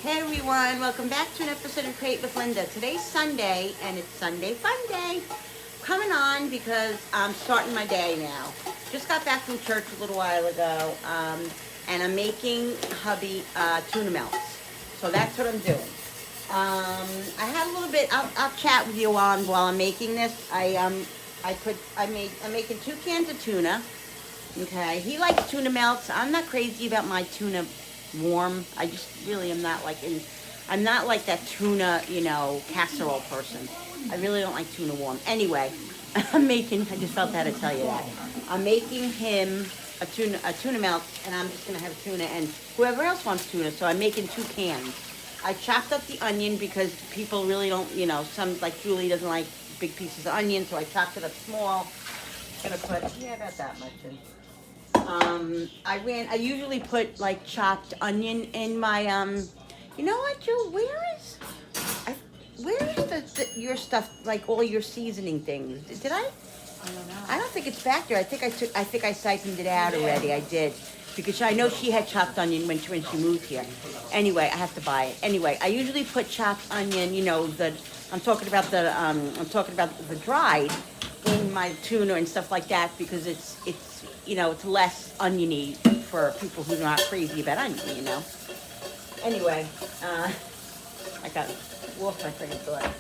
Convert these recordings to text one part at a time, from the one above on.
Hey everyone, welcome back to an episode of Create with Linda. Today's Sunday and it's Sunday Fun Day. Coming on because I'm starting my day now. Just got back from church a little while ago and I'm making hubby tuna melts. So that's what I'm doing. I had a little bit, I'll chat with you while I'm making this. I'm making 2 cans of tuna. Okay, he likes tuna melts. I'm not crazy about my tuna warm. I just really am not like I'm not like that tuna, casserole person. I really don't like tuna warm. Anyway, I just felt I had to tell you that. I'm making him a tuna melt, and I'm just gonna have tuna and whoever else wants tuna. So I'm making 2 cans. I chopped up the onion because people really don't, some like Julie doesn't like big pieces of onion, so I chopped it up small. Gonna put about that much in. I usually put like chopped onion in my, you know what, Jill, where is your stuff, like all your seasoning things? Did I? I don't know. I don't think it's back there. I think I siphoned it out already. I did. Because I know she had chopped onion when she moved here. Anyway, I have to buy it. Anyway, I usually put chopped onion, I'm talking about the dried in my tuna and stuff like that because it's less oniony for people who are not crazy about onion, Anyway, I got lost my train of thought.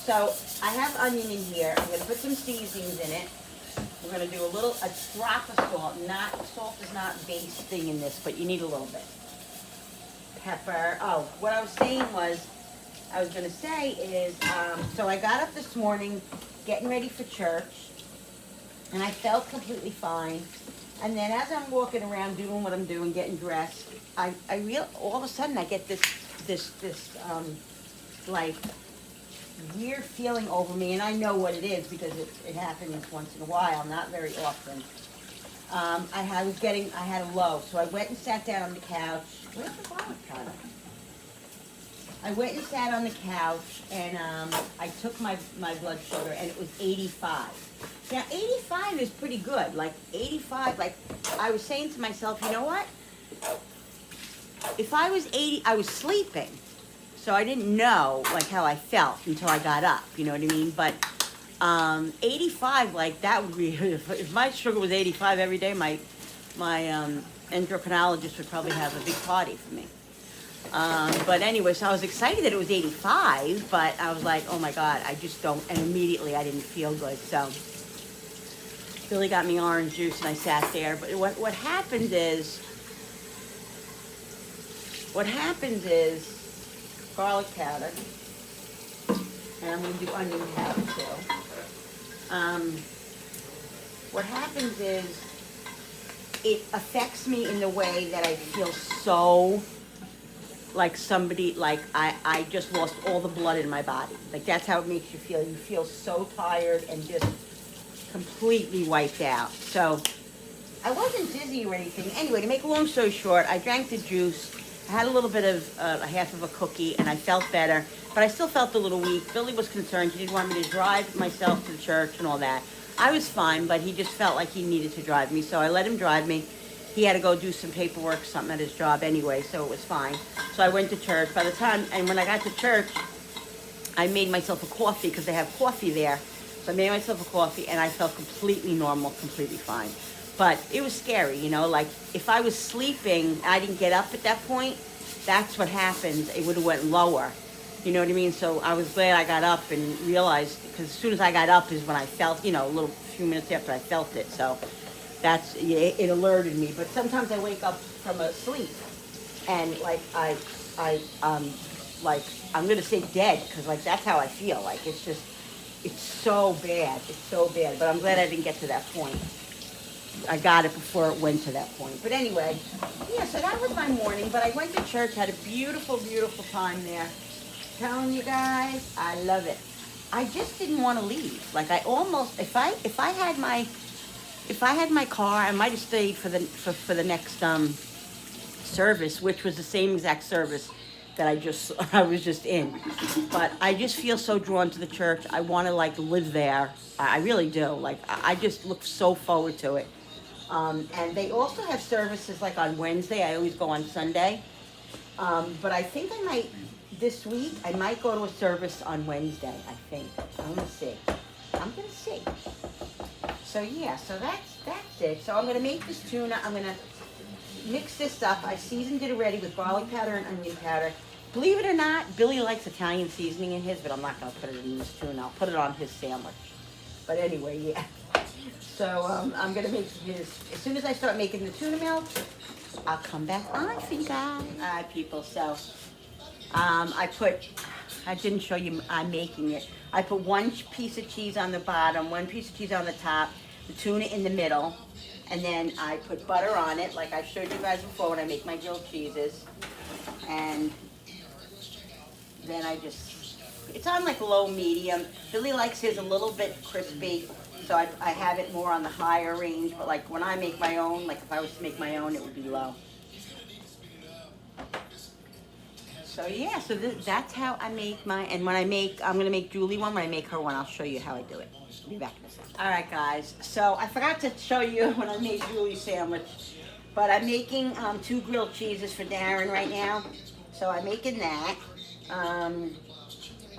So I have onion in here. I'm going to put some seasonings in it. We're going to do a drop of salt. Salt is not base thing in this, but you need a little bit. Pepper. Oh, what I was going to say is, so I got up this morning getting ready for church, and I felt completely fine. And then as I'm walking around doing what I'm doing, getting dressed, all of a sudden I get this like weird feeling over me, and I know what it is because it happens once in a while, not very often. I had a low, so I went and sat down on the couch. Where's the garlic powder? I went and sat on the couch, and I took my blood sugar, and it was 85. Now, 85 is pretty good. Like, 85, like, I was saying to myself, you know what? If I was 80, I was sleeping. So I didn't know, like, how I felt until I got up, you know what I mean? But 85, like, that would be, if my sugar was 85 every day, my endocrinologist would probably have a big party for me. But anyway, so I was excited that it was 85, but I was like, oh my God, I just don't, and immediately I didn't feel good. So Billy got me orange juice and I sat there. But what happens is garlic powder, and I'm going to do onion powder too. What happens is it affects me in the way that I feel so like somebody, like I just lost all the blood in my body. Like that's how it makes you feel. You feel so tired and just completely wiped out. So I wasn't dizzy or anything. Anyway, to make a long story short, I drank the juice. I had a little bit of a half of a cookie and I felt better, but I still felt a little weak. Billy was concerned. He didn't want me to drive myself to the church and all that. I was fine, but he just felt like he needed to drive me, so I let him drive me. He had to go do some paperwork, something at his job anyway, so it was fine. So I went to church. When I got to church, I made myself a coffee because they have coffee there. So I made myself a coffee and I felt completely normal, completely fine. But it was scary, like if I was sleeping, I didn't get up at that point, that's what happens. It would have went lower. You know what I mean? So I was glad I got up and realized, because as soon as I got up is when I felt, a few minutes after I felt it. So it alerted me. But sometimes I wake up from a sleep and like I'm gonna say dead, because like that's how I feel. Like it's so bad. It's so bad. But I'm glad I didn't get to that point. I got it before it went to that point. But anyway, yeah, so that was my morning. But I went to church, had a beautiful, beautiful time there. Telling you guys, I love it. I just didn't want to leave. Like I almost, if I had my car, I might have stayed for the next service, which was the same exact service that I was just in. But I just feel so drawn to the church. I want to like live there. I really do. Like I just look so forward to it. And they also have services like on Wednesday. I always go on Sunday. But I think I might, this week, I might go to a service on Wednesday, I think. I'm gonna see. I'm gonna see. So yeah, so that's it. So I'm gonna make this tuna. I'm gonna mix this up. I seasoned it already with garlic powder and onion powder. Believe it or not, Billy likes Italian seasoning in his, but I'm not gonna put it in this tuna. I'll put it on his sandwich. But anyway, yeah. So I'm gonna make his, as soon as I start making the tuna melt, I'll come back on for you guys. All right, people, so I didn't show you I'm making it. I put one piece of cheese on the bottom, one piece of cheese on the top, the tuna in the middle, and then I put butter on it, like I showed you guys before when I make my grilled cheeses. And then it's on like low medium. Billy likes his a little bit crispy, so I have it more on the higher range, but like when I make my own, like if I was to make my own, it would be low. So yeah, so that's how I make my, and when I'm gonna make Julie one, when I make her one, I'll show you how I do it. I'll be back in a second. All right, guys, so I forgot to show you when I made Julie's sandwich, but I'm making 2 grilled cheeses for Darren right now. So I'm making that, and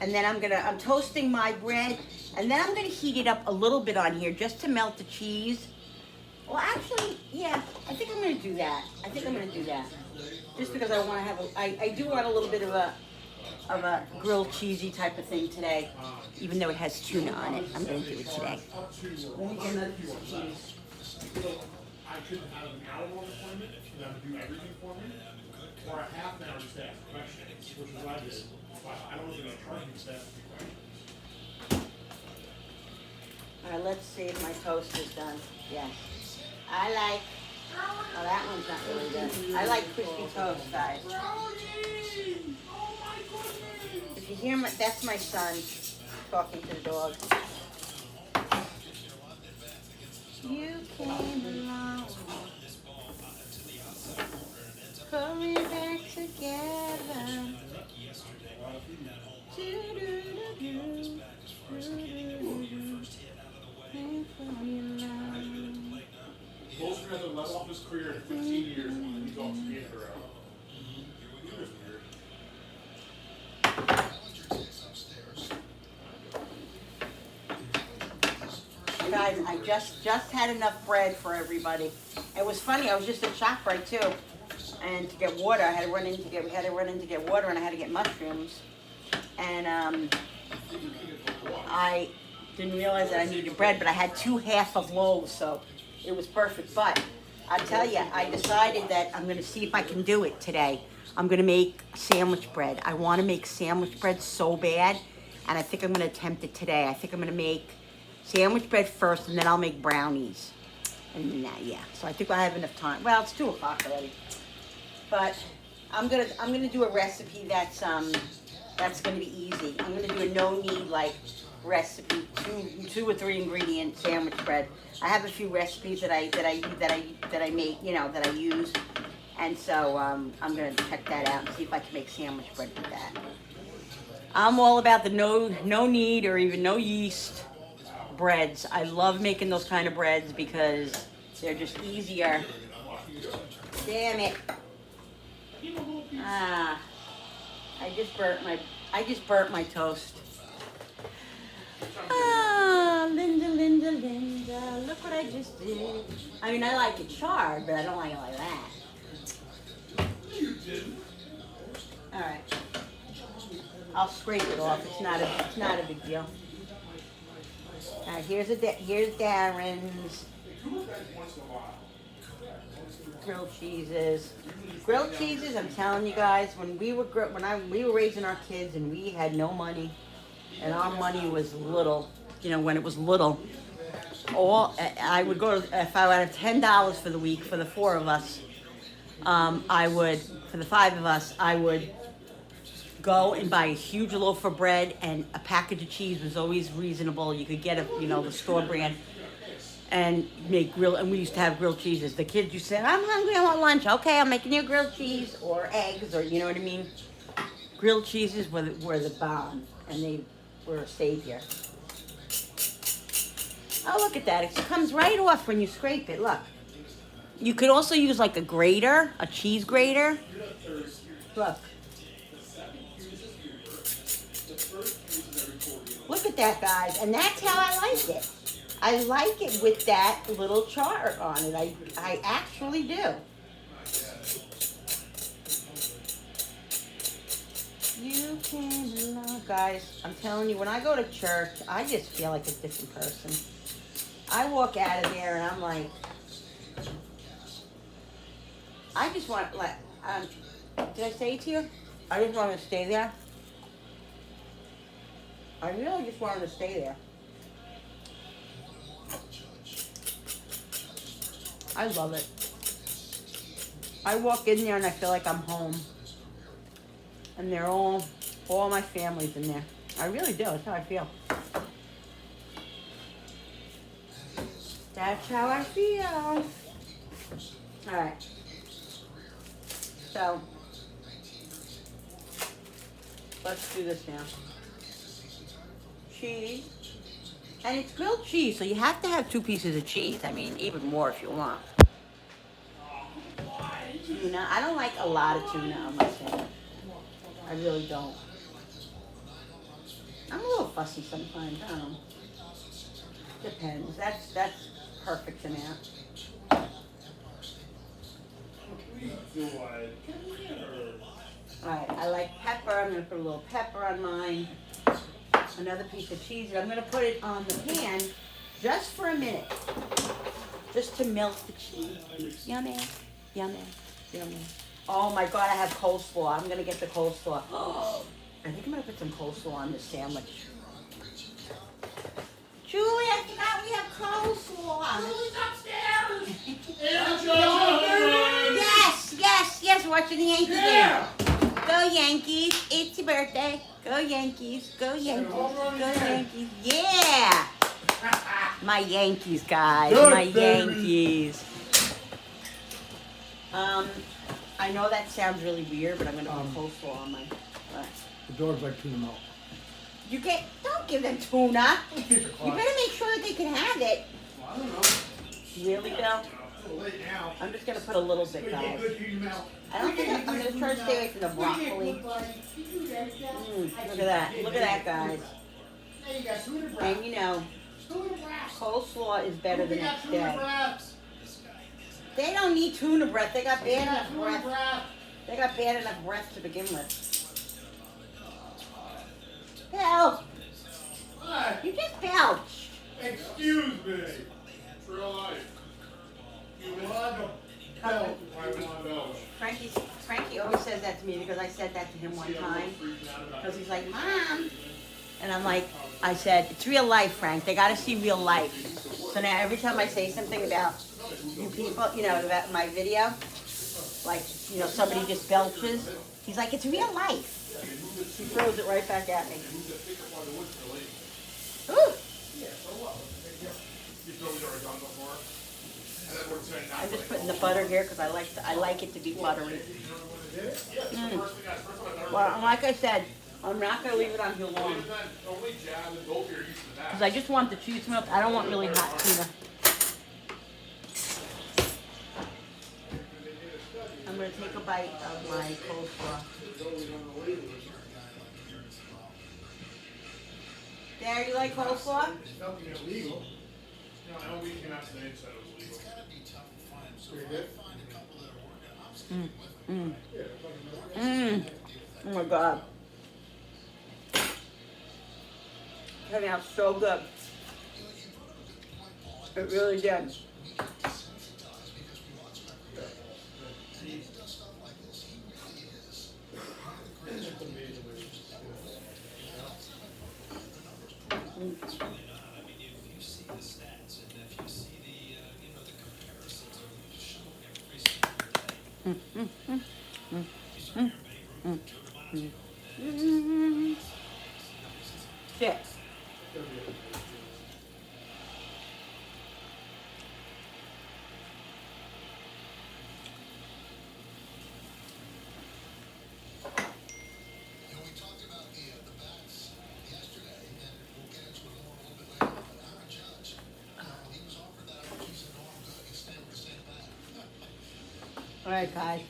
then I'm toasting my bread, and then I'm gonna heat it up a little bit on here just to melt the cheese. Well, actually, yeah, I think I'm gonna do that. Just because I want to have I do want a little bit of a grilled cheesy type of thing today, even though it has tuna on it. I'm going to do it today. Let me get another piece of cheese. I could have an hour-long appointment for them to do everything for me, or a half an hour just to ask questions, which is what I did. But I don't know if they're going to charge me to ask me questions. All right, let's see if my toast is done. Yes. Oh, that one's not really good. I like crispy toast, guys. If you hear that's my son talking to the dog. You came along, put me back together. Bolster has a level off his career in 15 years, and he's off skating around. Guys, I just had enough bread for everybody. It was funny. I was just at ShopRite too, and to get water, we had to run in to get water, and I had to get mushrooms. And I didn't realize that I needed bread, but I had 2 half of loaves, so it was perfect. But I tell you, I decided that I'm going to see if I can do it today. I'm going to make sandwich bread. I want to make sandwich bread so bad, and I think I'm going to attempt it today. I think I'm going to make sandwich bread first, and then I'll make brownies. And then yeah, so I think I have enough time. Well, it's 2 o'clock already. But I'm gonna do a recipe that's gonna be easy. I'm gonna do a no-knead like recipe, 2 or 3 ingredient sandwich bread. I have a few recipes that I make, that I use, and so I'm gonna check that out and see if I can make sandwich bread with that. I'm all about the no knead or even no yeast breads. I love making those kind of breads because they're just easier. Damn it. I just burnt my toast. Linda, look what I just did. I mean, I like it charred, but I don't like it like that. All right. I'll scrape it off. It's not a big deal. All right, here's Darren's grilled cheeses. Grilled cheeses, I'm telling you guys, when we were raising our kids and we had no money, and our money was little, when it was little, I would go, if I had $10 for the week for the 4 of us, for the 5 of us, I would go and buy a huge loaf of bread, and a package of cheese was always reasonable. You could get the store brand, and and we used to have grilled cheeses. The kids used to say, I'm hungry, I want lunch. Okay, I'm making you grilled cheese or eggs, or you know what I mean? Grilled cheeses were the bomb, and they were a savior. Oh, look at that. It comes right off when you scrape it, look. You could also use like a grater, a cheese grater. Look. The second fuse is Uber. The first fuse is every 40 Look at that, guys. And that's how I like it. I like it with that little chart on it. I actually do. You can love, guys. I'm telling you, when I go to church, I just feel like a different person. I walk out of there and I'm like, I just want, like, did I say it to you? I just want to stay there. I really just wanted to stay there. I love it. I walk in there and I feel like I'm home. And they're all my family's in there. I really do. That's how I feel. That's how I feel. All right. So, let's do this now. Cheese. And it's grilled cheese, so you have to have 2 pieces of cheese. I mean, even more if you want. Tuna. I don't like a lot of tuna on my sandwich. I really don't. I'm a little fussy sometimes. I don't know. Depends. That's perfect amount. Alright, I like pepper. I'm going to put a little pepper on mine. Another piece of cheese. And I'm going to put it on the pan just for a minute. Just to melt the cheese. Yummy. Yummy. Yummy. Oh my God, I have coleslaw. I'm going to get the coleslaw. Oh, I think I'm going to put some coleslaw on this sandwich. Julie, I forgot we have coleslaw. Julie's upstairs. Yes. Watching the Yankees game. Go Yankees. It's your birthday. Go Yankees. Go Yankees. Go Yankees. Yeah. My Yankees, guys. My Yankees. I know that sounds really weird, but I'm going to put coleslaw on my... The dogs like tuna melt. Don't give them tuna. You better make sure that they can have it. Well, I don't know. Really, Bill? It's a little late now. I'm just going to put a little bit, guys. I don't think I'm going to try to stay away from the broccoli. Look at that. Look at that, guys. And you know, coleslaw is better the next day. They don't need tuna breath. They got bad enough breath. They got bad enough breath to begin with. Bill! What? You just belched. Excuse me. It's real life. You want to belch. I want to belch. Frankie always says that to me because I said that to him one time. Because he's like, Mom. And I'm like, I said, it's real life, Frank. They got to see real life. So now every time I say something about you people, you know, about my video, like, you know, somebody just belches, he's like, it's real life. He throws it right back at me. Ooh. I'm just putting the butter here because I like it to be buttery. Well, like I said, I'm not going to leave it on here long. Because I just want the cheese to melt. I don't want really hot tuna. I'm going to take a bite of my coleslaw. Dad, you like coleslaw? It's nothing illegal. No, I know we came out today and said it was legal. Oh my God. Came out so good. It really did. Shit. All right, guys.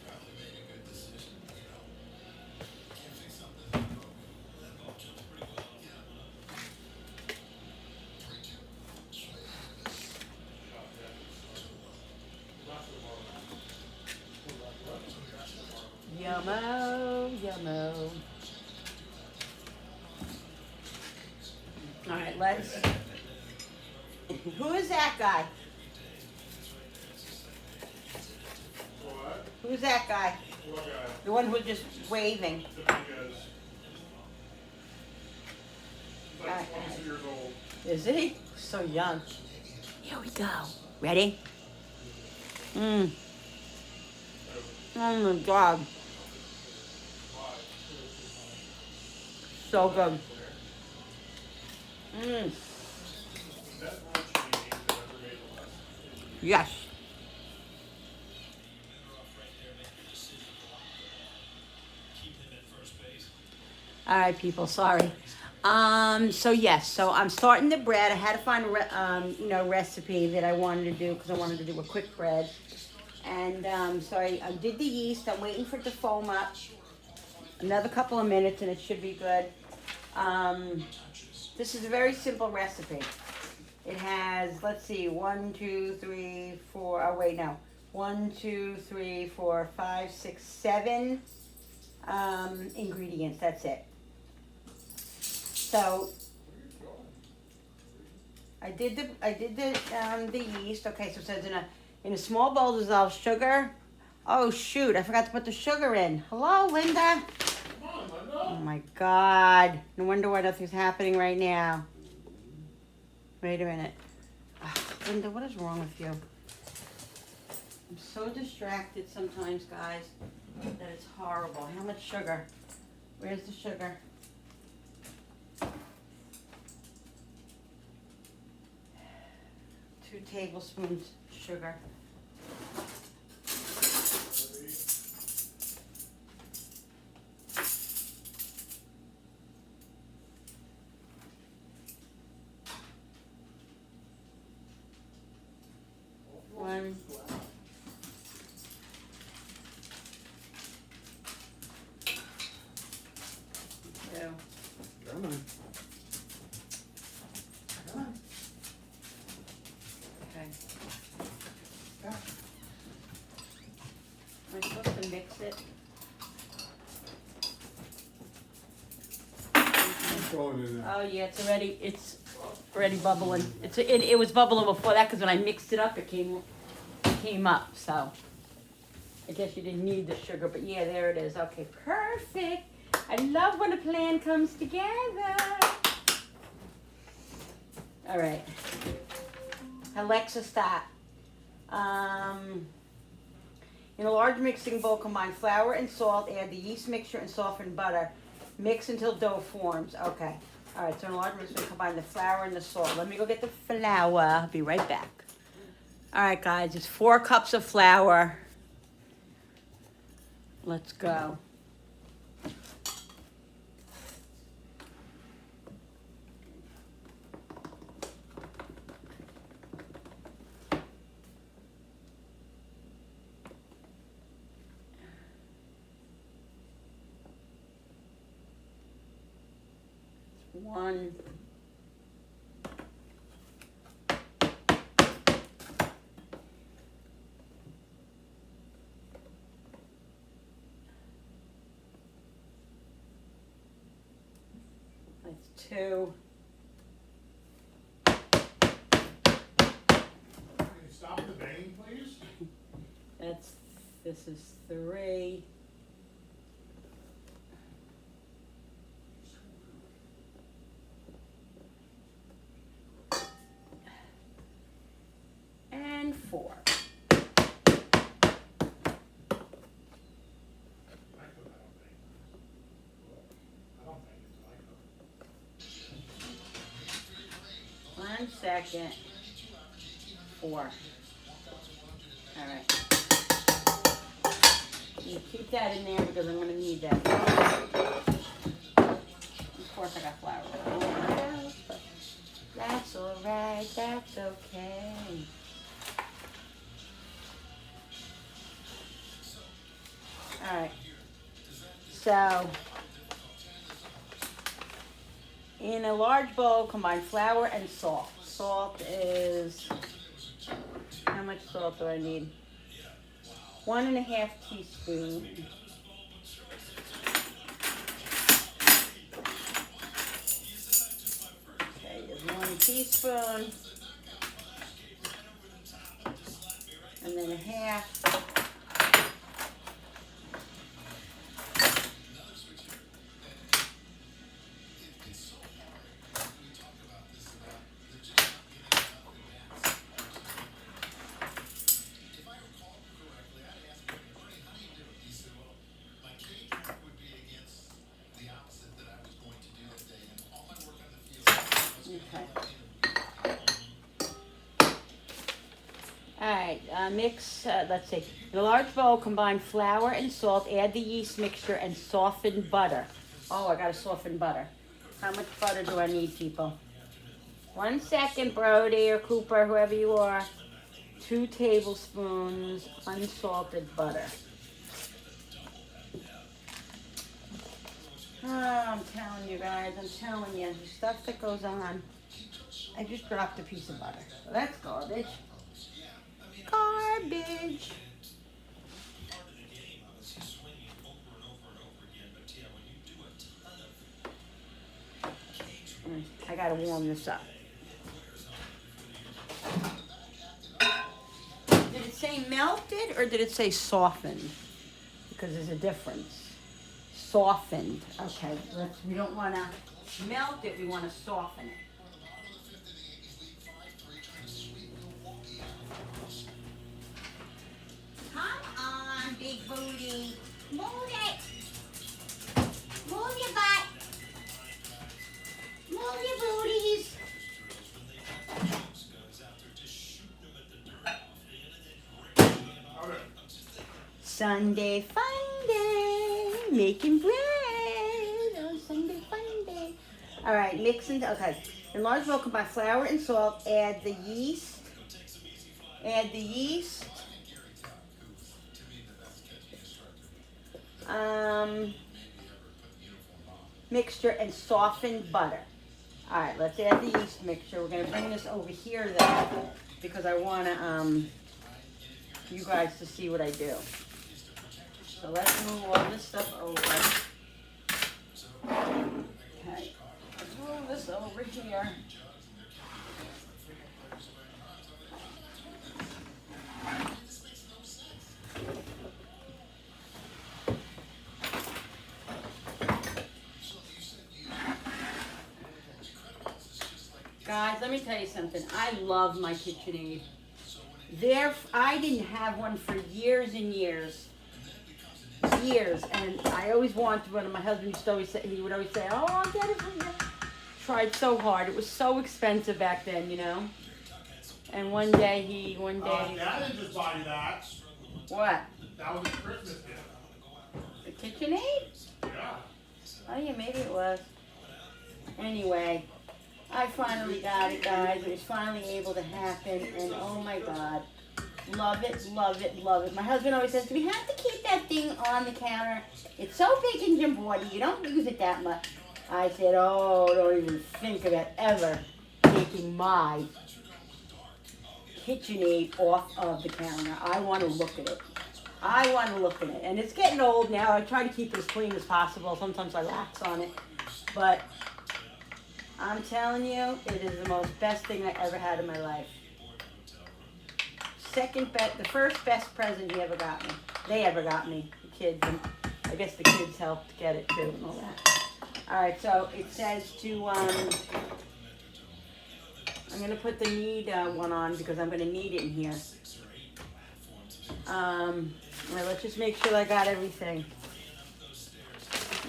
mode. All right, let's. Who is that guy? What? Who's that guy? What guy? The one who's just waving. The big guys. He's like Alright. 22 years old. Is he? So young. Here we go. Ready? Mmm. Oh my God. So good. Mmm. Best world changing that ever made the list. Yes. All right, people. Sorry. So yes. So I'm starting the bread. I had to find a recipe that I wanted to do because I wanted to do a quick bread. And so I did the yeast. I'm waiting for it to foam up. Another couple of minutes and it should be good. This is a very simple recipe. It has, let's see, 1, 2, 3, 4, oh wait, no. 1, 2, 3, 4, 5, 6, 7 ingredients. That's it. So I did the yeast. Okay, so it says in a small bowl dissolve sugar. Oh shoot, I forgot to put the sugar in. Hello, Linda. Come on, Linda. Oh my God. No wonder why nothing's happening right now. Wait a minute. Ugh, Linda, what is wrong with you? I'm so distracted sometimes, guys, that it's horrible. How much sugar? Where's the sugar? 2 tablespoons sugar. One. Two. Come on. Come on. Okay. Yeah. Am I supposed to mix it? Throw it in there. Oh yeah, it's already bubbling. It was bubbling before that because when I mixed it up, it came up. So I guess you didn't need the sugar, but yeah, there it is. Okay, perfect. I love when a plan comes together. All right. Alexa, stop. In a large mixing bowl, combine flour and salt. Add the yeast mixture and softened butter. Mix until dough forms. Okay. All right. So in a large mixing bowl, combine the flour and the salt. Let me go get the flour. I'll be right back. All right, guys. It's 4 cups of flour. Let's go. One. That's 2. Can you stop the banging, please? This is 3. And 4. I could, I don't think it's 1 second. 4. All right. You keep that in there because I'm going to need that. Of course, I got flour. That's all right. That's okay. All right. So, in a large bowl, combine flour and salt. Salt is, how much salt do I need? 1½ teaspoon. teaspoon. And then a half. Alright, mix, let's see. In a large bowl, combine flour and salt, add the yeast mixture, and soften butter. Oh, I gotta soften butter. How much butter do I need, people? 1 second, Brody or Cooper, whoever you are. 2 tablespoons unsalted butter. Oh, I'm telling you guys, I'm telling you, the stuff that goes on. I just dropped a piece of butter. So that's garbage. Garbage. I gotta warm this up. Did it say melted or did it say softened? Because there's a difference. Softened. Okay, we don't want to melt it, we want to soften it. Come on, big booty. Move it. Move your butt. Move your booties. Sunday fun day. Making bread. Oh, Sunday fun day. All right, mix and okay. In large bowl, combine flour and salt. Add the yeast. Add the yeast. Mixture and softened butter. All right, let's add the yeast mixture. We're gonna bring this over here though, because I wanna you guys to see what I do. So let's move all this stuff over. Okay, let's move this over here. Guys, let me tell you something. I love my KitchenAid. I didn't have one for years and years. And I always wanted one. And my husband used to always say, he would always say, "Oh, I'll get it for you." Tried so hard. It was so expensive back then, you know. And one day. Dad didn't just buy you that. What? That was a Christmas gift. The KitchenAid? Yeah. Oh yeah, maybe it was. Anyway. I finally got it, guys. It was finally able to happen, and oh my God. Love it, love it, love it. My husband always says, we have to keep that thing on the counter. It's so big and jimboardy, you don't use it that much. I said, oh, don't even think about ever taking my KitchenAid off of the counter. I want to look at it. I want to look at it. And it's getting old now. I try to keep it as clean as possible. Sometimes I lax on it. But I'm telling you, it is the most best thing I ever had in my life. The first best present he ever got me. They ever got me, the kids. And I guess the kids helped get it too and all that. All right, so it says to, I'm going to put the knead one on because I'm going to knead it in here. All right, let's just make sure I got everything.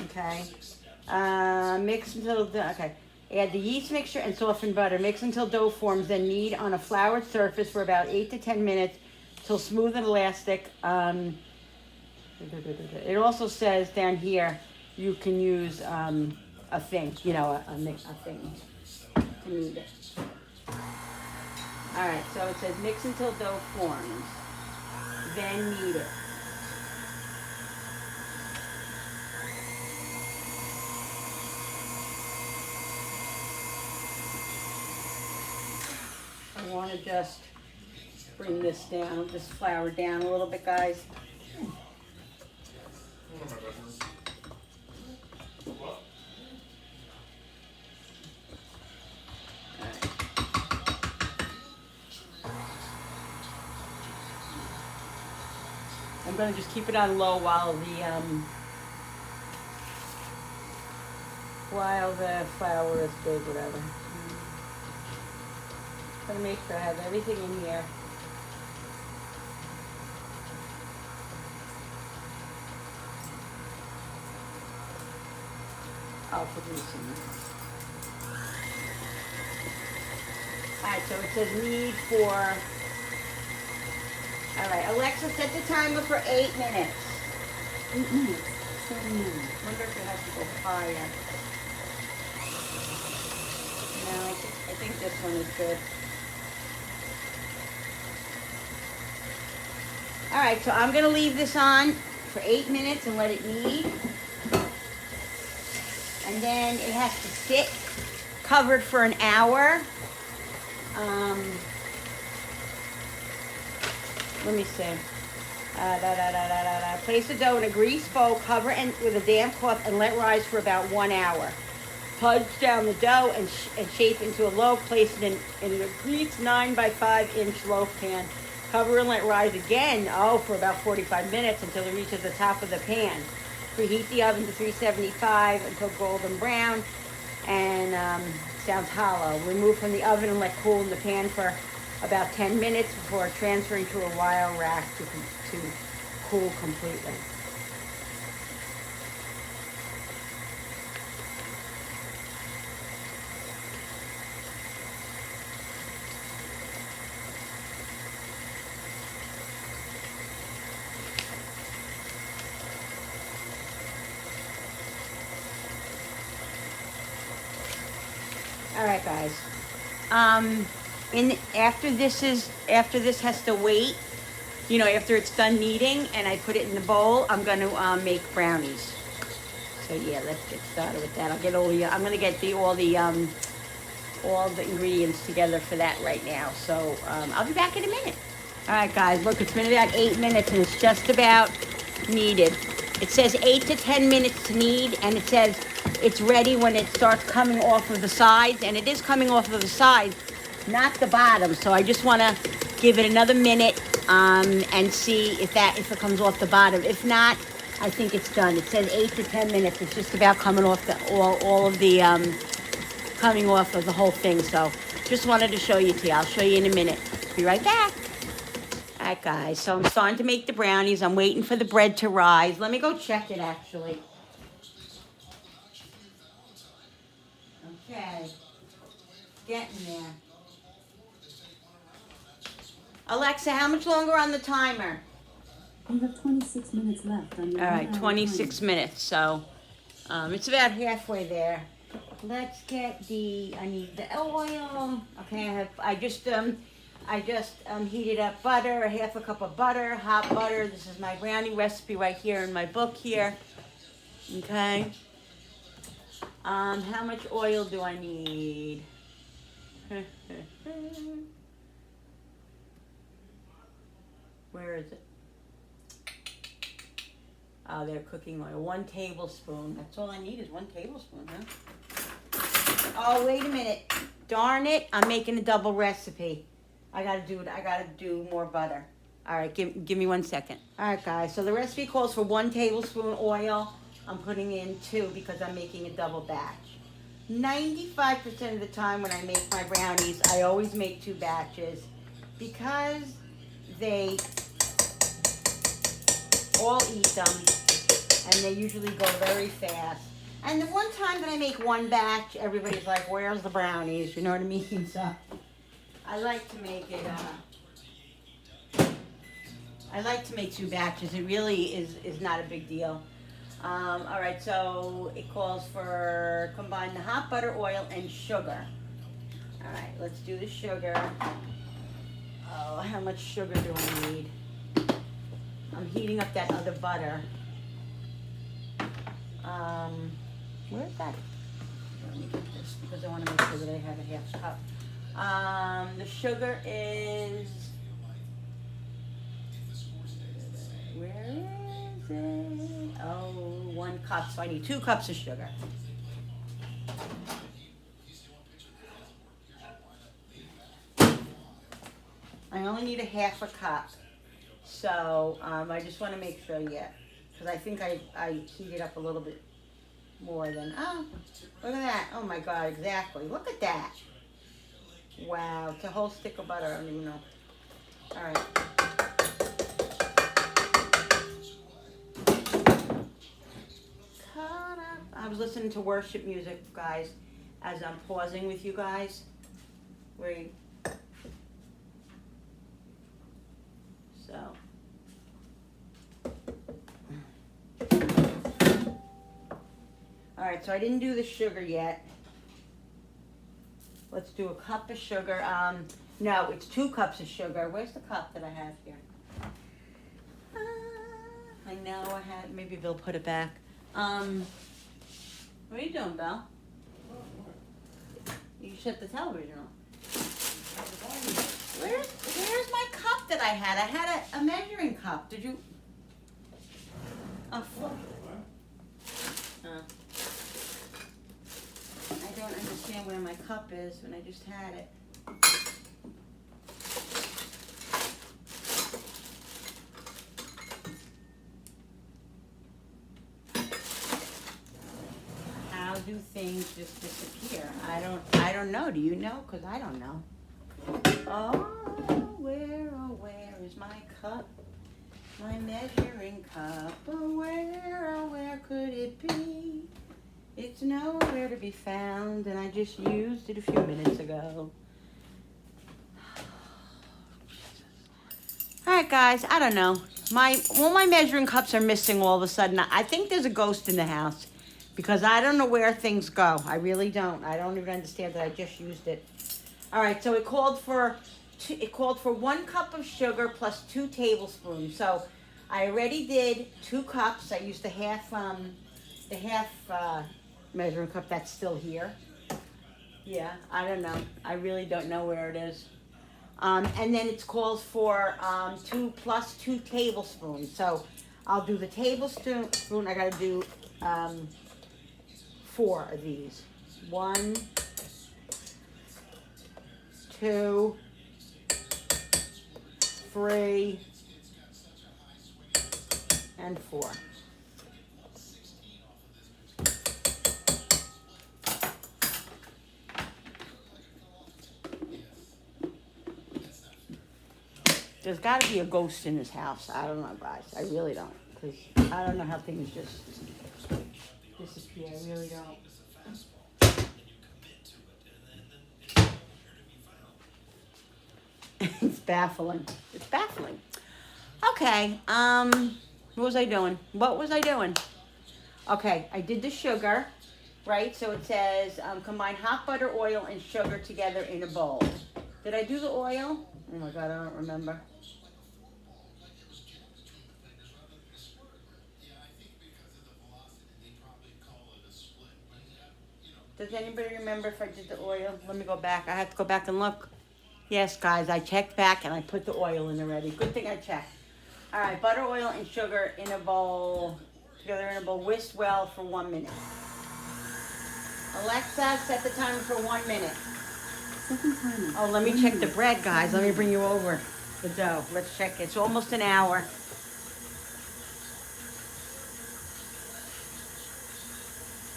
Okay. Mix until, okay. Add the yeast mixture and soften butter. Mix until dough forms, then knead on a floured surface for about 8 to 10 minutes till smooth and elastic. It also says down here you can use a thing, you know, a thing to knead it. All right, so it says mix until dough forms, then knead it. I want to just bring this down, this flour down a little bit, guys. gonna just keep it on low while the flour is good, whatever. Gonna make sure I have everything in here. I'll put this in. Alright, so it says need for... Alright, Alexa, set the timer for 8 minutes. 8 minutes. 7 minutes. Wonder if it has to go higher. No, I think this one is good. Alright, so I'm going to leave this on for 8 minutes and let it knead. And then it has to sit covered for an hour. Let me see. Place the dough in a greased bowl, cover it with a damp cloth, and let rise for about 1 hour. Pudge down the dough and shape into a loaf. Place it in a greased 9 by 5 inch loaf pan. Cover and let rise again, for about 45 minutes until it reaches the top of the pan. Preheat the oven to 375 until golden brown and sounds hollow. Remove from the oven and let cool in the pan for about 10 minutes before transferring to a wire rack to cool completely. All right, guys. After this has to wait, after it's done kneading and I put it in the bowl, I'm going to make brownies. So yeah, let's get started with that. I'm going to get all the ingredients together for that right now. So I'll be back in a minute. All right, guys. Look, it's been about 8 minutes and it's just about kneaded. It says 8 to 10 minutes to knead, and it says it's ready when it starts coming off of the sides, and it is coming off of the sides, not the bottom. So I just want to give it another minute and see if it comes off the bottom. If not, I think it's done. It says 8 to 10 minutes. It's just about coming off all of the coming off of the whole thing. So just wanted to show you to you. I'll show you in a minute. Be right back. All right, guys. So I'm starting to make the brownies. I'm waiting for the bread to rise. Let me go check it, actually. Okay, getting there. Alexa, how much longer on the timer? You have 26 minutes left on your All right, 26 minutes. So it's about halfway there. Let's get I need the oil. Okay, I just heated up butter, half a cup of butter, hot butter. This is my brownie recipe right here in my book here. Okay. How much oil do I need? Where is it? Oh, they're cooking oil. 1 tablespoon. That's all I need is 1 tablespoon, huh? Oh, wait a minute. Darn it. I'm making a double recipe. I gotta do more butter. All right, give me 1 second. All right, guys. So the recipe calls for 1 tablespoon oil. I'm putting in 2 because I'm making a double batch. 95% of the time when I make my brownies, I always make 2 batches because they all eat them and they usually go very fast. And the one time that I make 1 batch, everybody's like, where's the brownies? You know what I mean? So I like to make it, I like to make 2 batches. It really is not a big deal. All right, so it calls for combine the hot butter, oil, and sugar. All right, let's do the sugar. Oh, how much sugar do I need? I'm heating up that other butter. Where's that? Let me get this because I want to make sure that I have a half cup. The sugar is... Where is it? Oh, 1 cup. So I need 2 cups of sugar. I only need a half a cup. So I just want to make sure, yeah, because I think I heated up a little bit more than, oh, look at that. Oh my God, exactly. Look at that. Wow, it's a whole stick of butter. I don't even know. All right. I was listening to worship music, guys, as I'm pausing with you guys. So. All right, so I didn't do the sugar yet. Let's do a cup of sugar. No, it's 2 cups of sugar. Where's the cup that I have here? I know I had, maybe Bill put it back. What are you doing, Bill? You shut the television on. Where's my cup that I had? I had a measuring cup. Did you? Oh, I don't understand where my cup is when I just had it. How do things just disappear? I don't know. Do you know? Because I don't know. Oh, where is my cup? My measuring cup. Oh, where could it be? It's nowhere to be found, and I just used it a few minutes ago. All right, guys, I don't know. All my measuring cups are missing all of a sudden. I think there's a ghost in the house because I don't know where things go. I really don't. I don't even understand that I just used it. All right, so it called for 1 cup of sugar plus 2 tablespoons. So I already did 2 cups. I used the half measuring cup that's still here. Yeah, I don't know. I really don't know where it is. And then it calls for 2 plus 2 tablespoons. So I'll do the tablespoon. I gotta do 4 of these. 1, 2, 3, and 4. There's got to be a ghost in this house. I don't know, guys. I really don't. Because I don't know how things just disappear. I really don't. It's baffling. It's baffling. Okay. What was I doing? Okay, I did the sugar, right? So it says combine hot butter, oil, and sugar together in a bowl. Did I do the oil? Oh my God, I don't remember. Does anybody remember if I did the oil? Let me go back. I have to go back and look. Yes, guys, I checked back and I put the oil in already. Good thing I checked. All right, butter, oil, and sugar in a bowl, together in a bowl. Whisk well for 1 minute. Alexa, set the timer for 1 minute. Second timer. Oh, let me check the bread, guys. Let me bring you over the dough. Let's check it. It's almost an hour.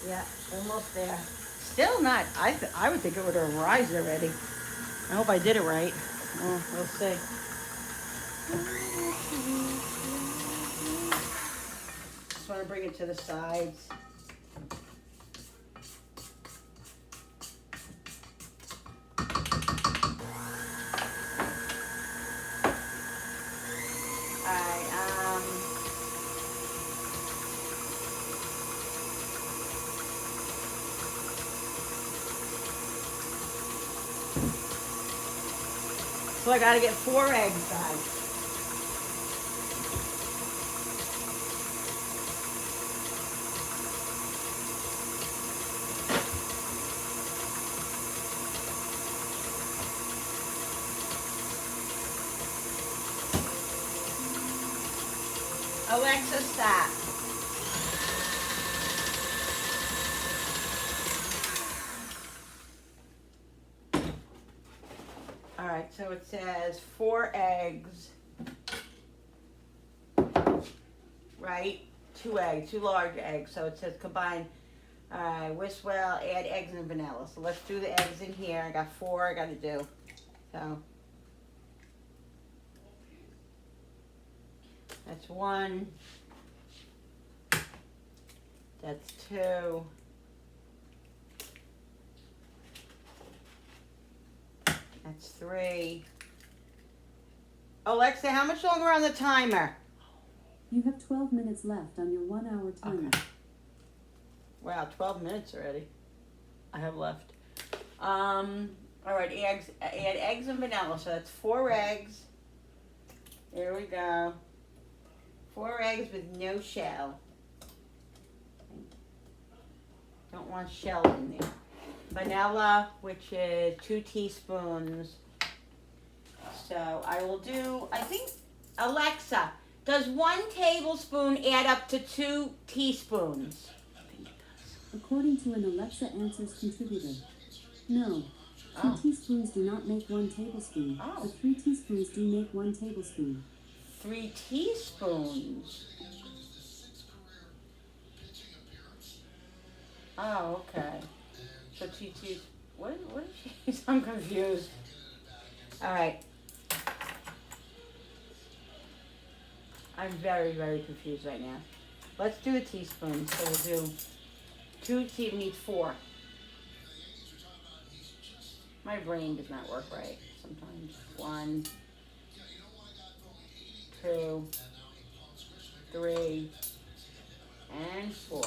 Yeah, almost there. Still not. I would think it would have rised already. I hope I did it right. Well, we'll see. Just want to bring it to the sides. So I gotta get 4 eggs, guys. Alexa, stop. All right, so it says 4 eggs. right? 2 eggs, 2 large eggs. So it says combine. All right, whisk well, add eggs and vanilla. So let's do the eggs in here. I got 4 I got to do. So that's 1. That's 2. That's 3. Alexa, how much longer on the timer? You have 12 minutes left on your 1-hour timer. Okay. Wow, 12 minutes already. I have left. All right, add eggs and vanilla. So that's 4 eggs. There we go. 4 eggs with no shell. Don't want shell in there. Vanilla, which is 2 teaspoons. So I will do, I think, Alexa, does 1 tablespoon add up to 2 teaspoons? According to an Alexa Answers contributor, no. 2 Oh. teaspoons do not make 1 tablespoon, Oh. but 3 teaspoons do make 1 tablespoon. 3 teaspoons. Oh, okay. So 2 teaspoons. What is she? I'm confused. All right. I'm very, very confused right now. Let's do a teaspoon. So we'll do 2 teaspoons, need 4. My brain does not work right sometimes. 1, 2, 3, and 4.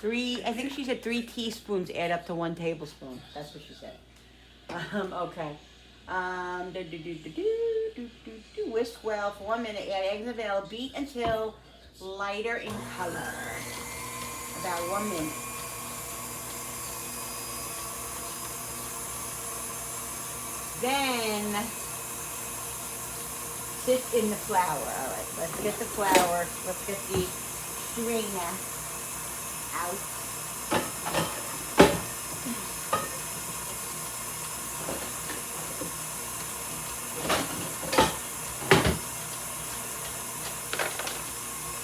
3, I think she said 3 teaspoons add up to 1 tablespoon. That's what she said. Okay. Whisk well for 1 minute. Add eggs and vanilla. Beat until lighter in color. About 1 minute. Then sift in the flour. All right, let's get the flour. Let's get the strainer out.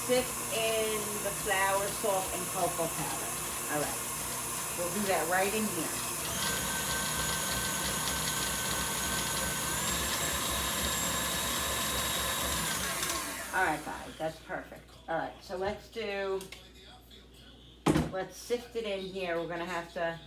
Sift in the flour, salt, and cocoa powder. All right, we'll do that right in here. All right, guys, that's perfect. All right, so let's sift it in here. We're gonna have to.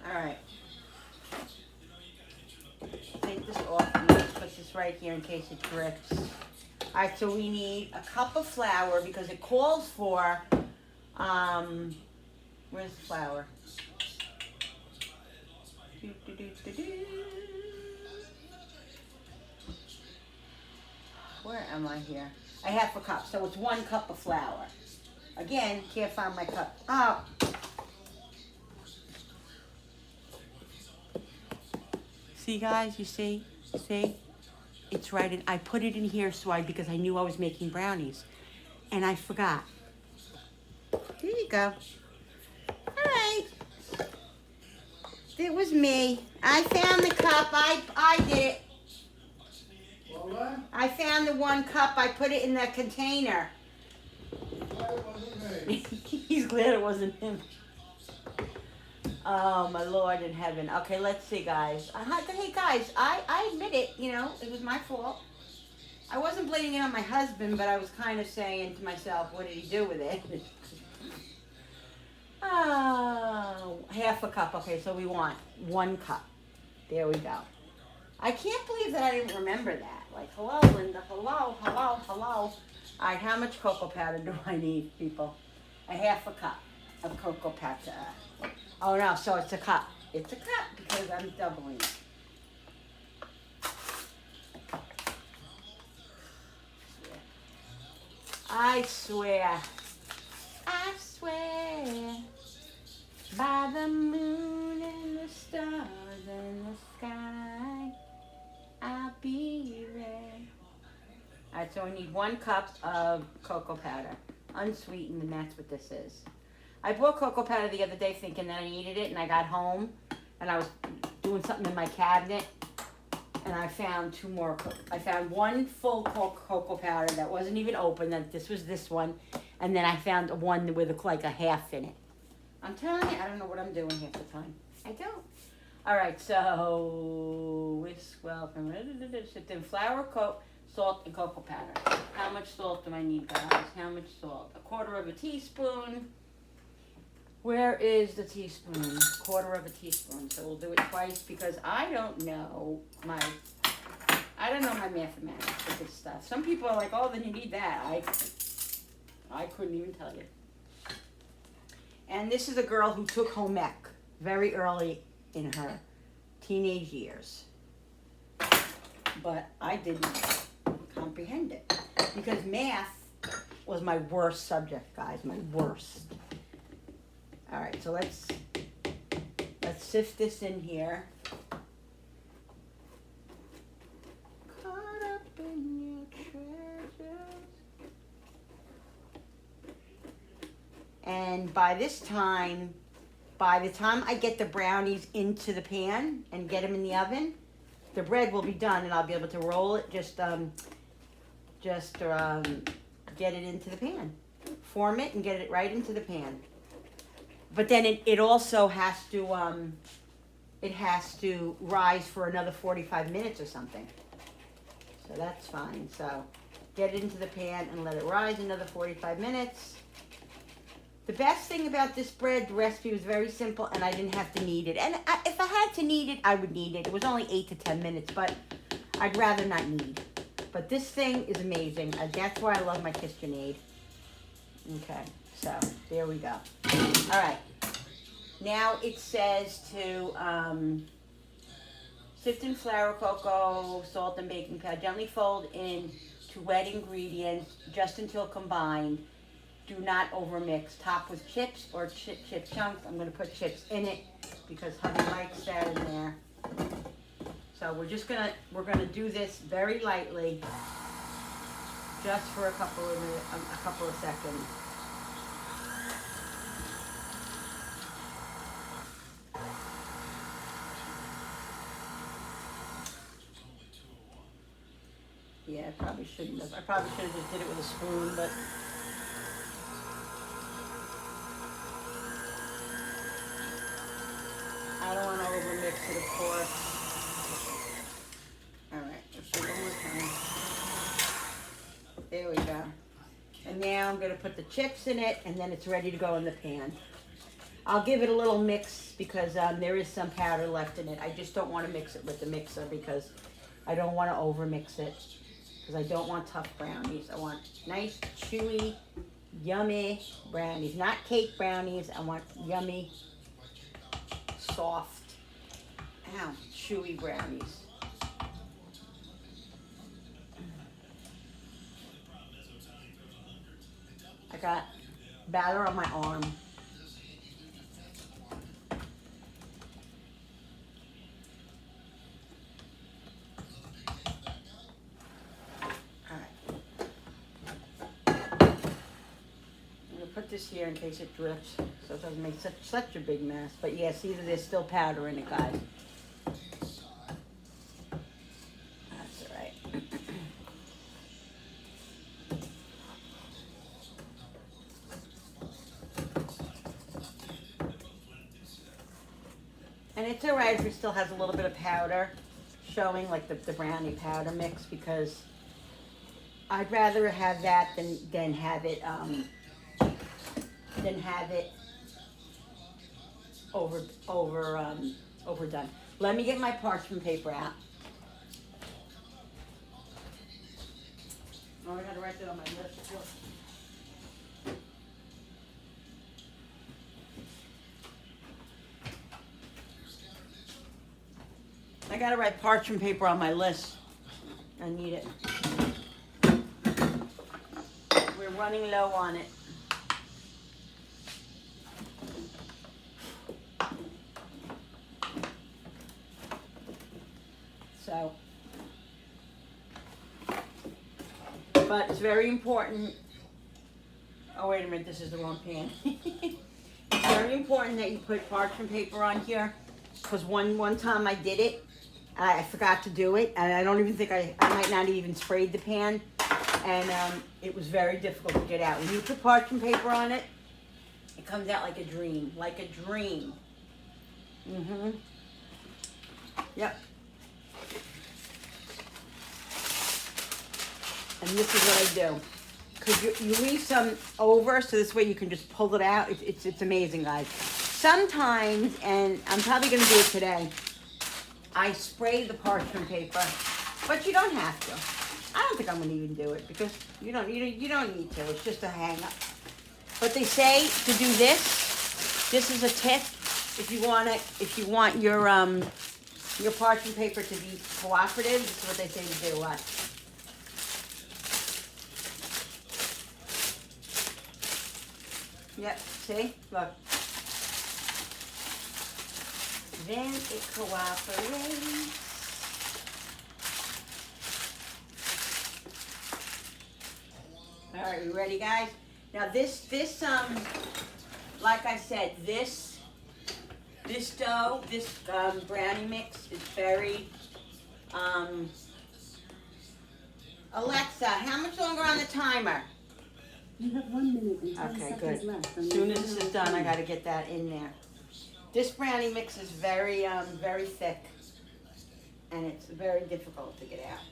All right. Take this off and let's put this right here in case it drips. All right, so we need a cup of flour because it calls for, where's the flour? Where am I here? I have a cup, so it's 1 cup of flour. Again, can't find my cup. Oh. See, guys, you see? It's right in, I put it in here because I knew I was making brownies. And I forgot. Here you go. All right. It was me. I found the cup. I did it. What? I found the 1 cup. I put it in the container. Glad it wasn't me. He's glad it wasn't him. Oh, my Lord in heaven. Okay, let's see, guys. Hey, guys, I admit it, it was my fault. I wasn't blaming it on my husband, but I was kind of saying to myself, what did he do with it? Oh, half a cup. Okay, so we want 1 cup. There we go. I can't believe that I didn't remember that. Like, hello, Linda. Hello. All right, how much cocoa powder do I need, people? A half a cup of cocoa powder. Oh no, so it's a cup. It's a cup because I'm doubling it. I swear, by the moon and the stars in the sky, I'll be there. All right, so I need 1 cup of cocoa powder, unsweetened, and that's what this is. I bought cocoa powder the other day thinking that I needed it, and I got home, and I was doing something in my cabinet, and I found 2 more. I found 1 full cocoa powder that wasn't even open. That this was this one, and then I found one with like a half in it. I'm telling you, I don't know what I'm doing half the time. I don't. All right, so whisk well from sift in flour, salt, and cocoa powder. How much salt do I need, guys? How much salt? 1/4 teaspoon. Where is the teaspoon? 1/4 teaspoon. So we'll do it twice because I don't know my mathematics with this stuff. Some people are like, oh, then you need that. I couldn't even tell you. And this is a girl who took home ec very early in her teenage years. But I didn't comprehend it because math was my worst subject, guys, my worst. All right, so let's sift this in here. Caught up in your treasures. And by the time I get the brownies into the pan and get them in the oven, the bread will be done, and I'll be able to roll it. Just get it into the pan, form it, and get it right into the pan. But then it also has to rise for another 45 minutes or something. So that's fine. So get it into the pan and let it rise another 45 minutes. The best thing about this bread, the recipe was very simple, and I didn't have to knead it. And if I had to knead it, I would knead it. It was only 8 to 10 minutes, but I'd rather not knead. But this thing is amazing. That's why I love my KitchenAid. Okay, so there we go. All right. Now it says to sift in flour, cocoa, salt, and baking powder. Gently fold in to wet ingredients just until combined. Do not overmix. Top with chips or chip chunks. I'm going to put chips in it because hubby likes that in there. So we're gonna do this very lightly, just for a couple of seconds. Yeah, I probably shouldn't have. I probably should have just did it with a spoon, but. I don't want to overmix it, of course. All right, let's do it one more time. There we go. And now I'm going to put the chips in it, and then it's ready to go in the pan. I'll give it a little mix because there is some powder left in it. I just don't want to mix it with the mixer because I don't want to overmix it because I don't want tough brownies. I want nice, chewy, yummy brownies. Not cake brownies. I want yummy, soft, chewy brownies. I got batter on my arm. Put this here in case it drips, so it doesn't make such a big mess. But yeah, see that there's still powder in it, guys. That's all right. And it's all right if it still has a little bit of powder showing, like the brownie powder mix, because I'd rather have that than have it overdone. Let me get my parchment paper out. Oh, I gotta write that on my list too. I gotta write parchment paper on my list. I need it. We're running low on it. So, but it's very important. Oh, wait a minute, this is the wrong pan. It's very important that you put parchment paper on here, because one time I did it, I forgot to do it, and I don't even think I might not even sprayed the pan, and it was very difficult to get out. When you put parchment paper on it, it comes out like a dream, like a dream. Mm-hmm. Yep. And this is what I do. Because you leave some over, so this way you can just pull it out. It's amazing, guys. Sometimes, and I'm probably going to do it today, I spray the parchment paper, but you don't have to. I don't think I'm going to even do it, because you don't need to. It's just a hang-up. But they say to do this. This is a tip. If you want your parchment paper to be cooperative, this is what they say to do. What? Yep, see? Look. Then it cooperates. All right, you ready, guys? Now this, like I said, this dough, this brownie mix is very, Alexa, how much longer on the timer? You have 1 minute and 10 Okay, seconds good. left. As soon as this is done, I gotta get that in there. This brownie mix is very, very thick, and it's very difficult to get out.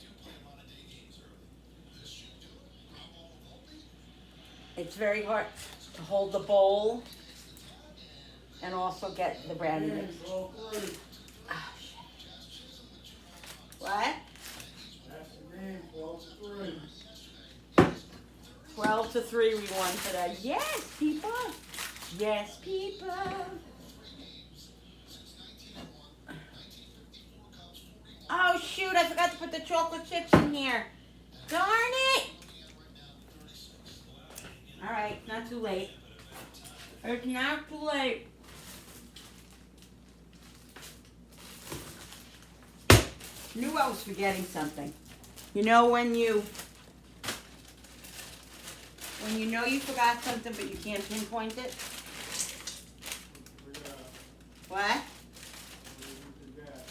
It's very hard to hold the bowl and also get the brownie mix. Oh, shit. What? That's the game, 12-3. 12-3 we won today. Yes, people. Yes, people. Oh, shoot. I forgot to put the chocolate chips in here. Darn it. All right. Not too late. It's not too late. Knew I was forgetting something. You know when you know you forgot something but you can't pinpoint it? What?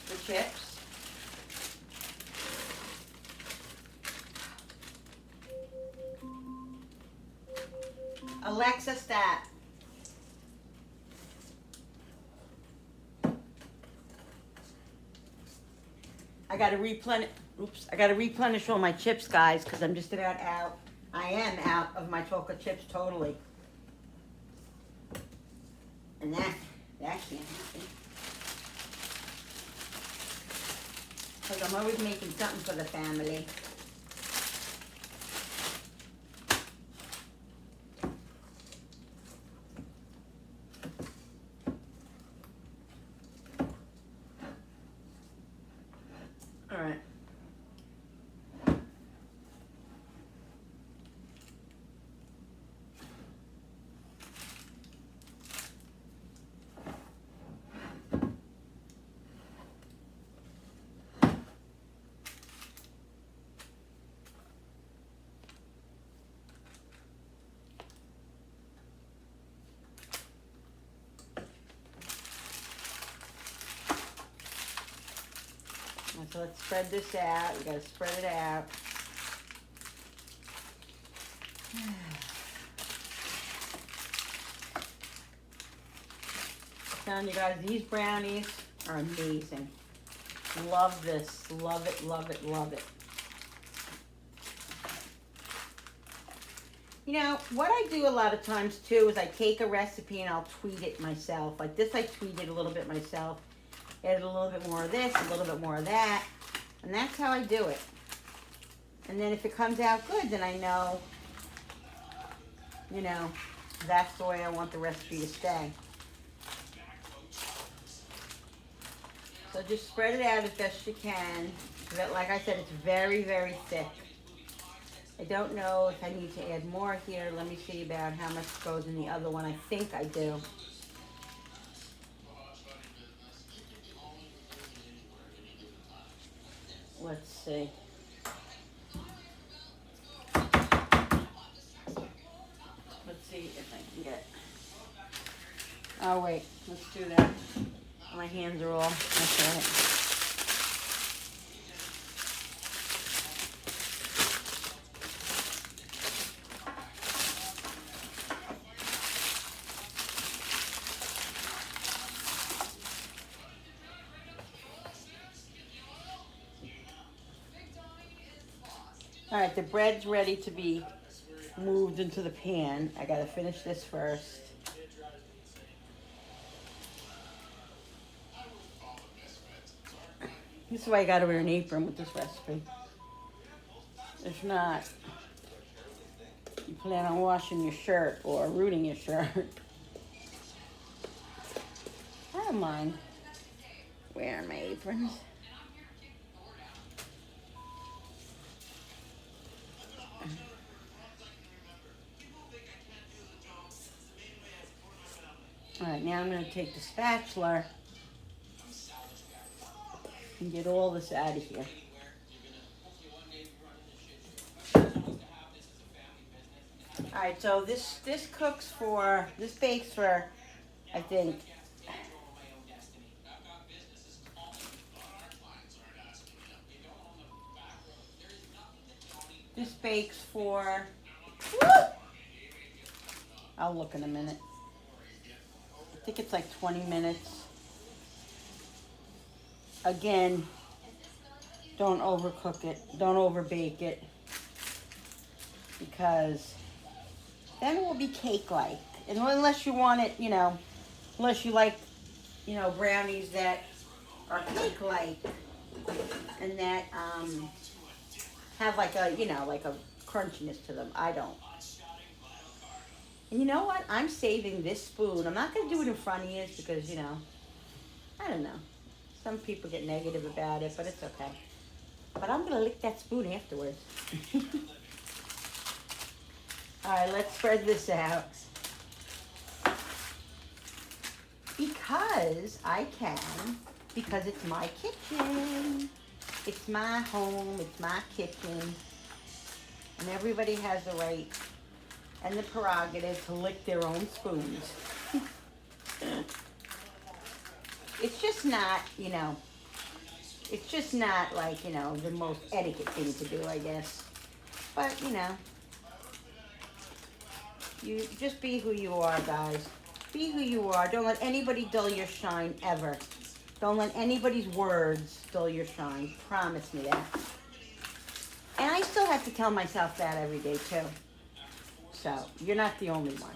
The chips? Alexa, stop. I gotta replenish all my chips, guys, because I'm just about out. I am out of my chocolate chips totally. And that can't happen. Because I'm always making something for the family. All right. So let's spread this out. We gotta spread it out. I'm telling you guys, these brownies are amazing. Love this. Love it, love it, love it. You know, what I do a lot of times too is I take a recipe and I'll tweak it myself. Like this, I tweaked it a little bit myself. Added a little bit more of this, a little bit more of that. And that's how I do it. And then if it comes out good, then I know, you know, that's the way I want the recipe to stay. So just spread it out as best you can. So that, like I said, it's very, very thick. I don't know if I need to add more here. Let me see about how much goes in the other one. I think I do. Let's see. Let's see if I can get. Oh wait, let's do that. My hands are all. That's all right. All right, the bread's ready to be moved into the pan. I gotta finish this first. This is why I gotta wear an apron with this recipe. If not, you plan on washing your shirt or rooting your shirt. I don't mind wearing my aprons. All right, now I'm going to take the spatula and get all this out of here. All right, so this bakes for, I think, this bakes for, I'll look in a minute. I think it's like 20 minutes. Again, don't overcook it. Don't overbake it. Because then it will be cake-like. And unless you want it, you know, unless you like, you know, brownies that are cake-like and that have like a, you know, like a crunchiness to them. I don't. And you know what? I'm saving this spoon. I'm not going to do it in front of you because, you know, I don't know. Some people get negative about it, but it's okay. But I'm going to lick that spoon afterwards. All right, let's spread this out. Because I can, because it's my kitchen. It's my home, it's my kitchen. And everybody has the right and the prerogative to lick their own spoons. It's just not, you know, it's just not like, you know, the most etiquette thing to do, I guess. But, you know, you just be who you are, guys. Be who you are. Don't let anybody dull your shine, ever. Don't let anybody's words dull your shine. Promise me that. And I still have to tell myself that every day, too. So, you're not the only one.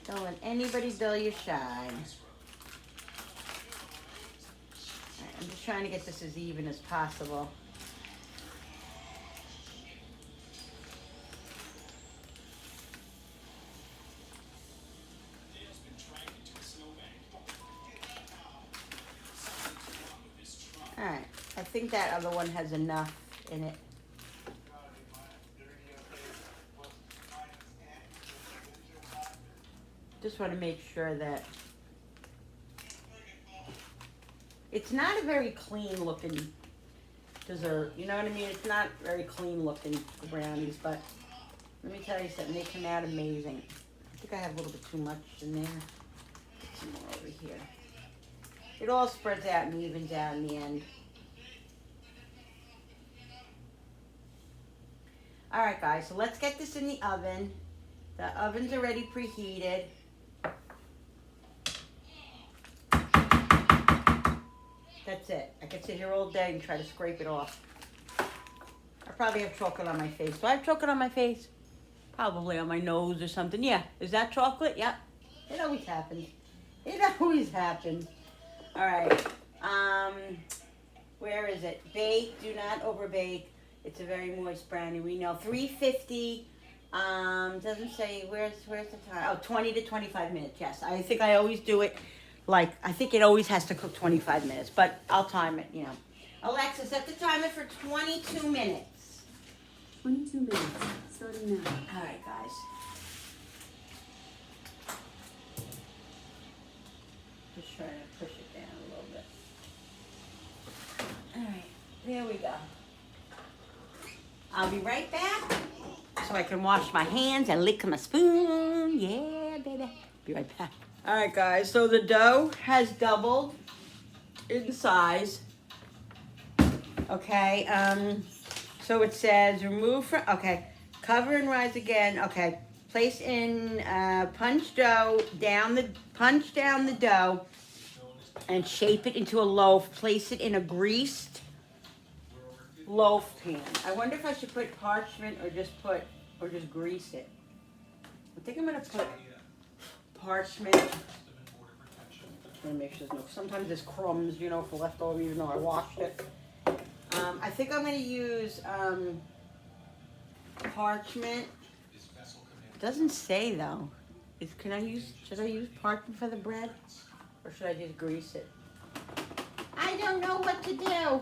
Don't let anybody dull your shine. Right, I'm just trying to get this as even as possible. Alright, I think that other one has enough in it. Just want to make sure that it's not a very clean looking dessert. You know what I mean? It's not very clean looking brownies, but let me tell you something, they come out amazing. I think I have a little bit too much in there. Get some more over here. It all spreads out and evens out in the end. All right, guys, so let's get this in the oven. The oven's already preheated. That's it. I could sit here all day and try to scrape it off. I probably have chocolate on my face. Do I have chocolate on my face? Probably on my nose or something. Yeah. Is that chocolate? Yep. It always happens. It always happens. All right. Where is it? Bake, do not overbake. It's a very moist brownie. We know 350. Doesn't say where's the time? Oh, 20 to 25 minutes. Yes, I think I always do it. Like I think it always has to cook 25 minutes, but I'll time it. You know. Alexa, set the timer for 22 minutes. 22 minutes, starting now. All right, guys. Just trying to push it down a little bit. All right, there we go. I'll be right back so I can wash my hands and lick my spoon. Yeah, baby. Be right back. All right, guys. So the dough has doubled in size. Okay. So it says remove from. Okay. Cover and rise again. Okay. Place in punch down the dough and shape it into a loaf. Place it in a greased loaf pan. I wonder if I should put parchment or just grease it. I think I'm gonna put parchment. I'm gonna make sure there's no. Sometimes there's crumbs, you know, for leftover, even though I washed it. I think I'm gonna use parchment. It doesn't say though. Should I use parchment for the bread, or should I just grease it? I don't know what to do.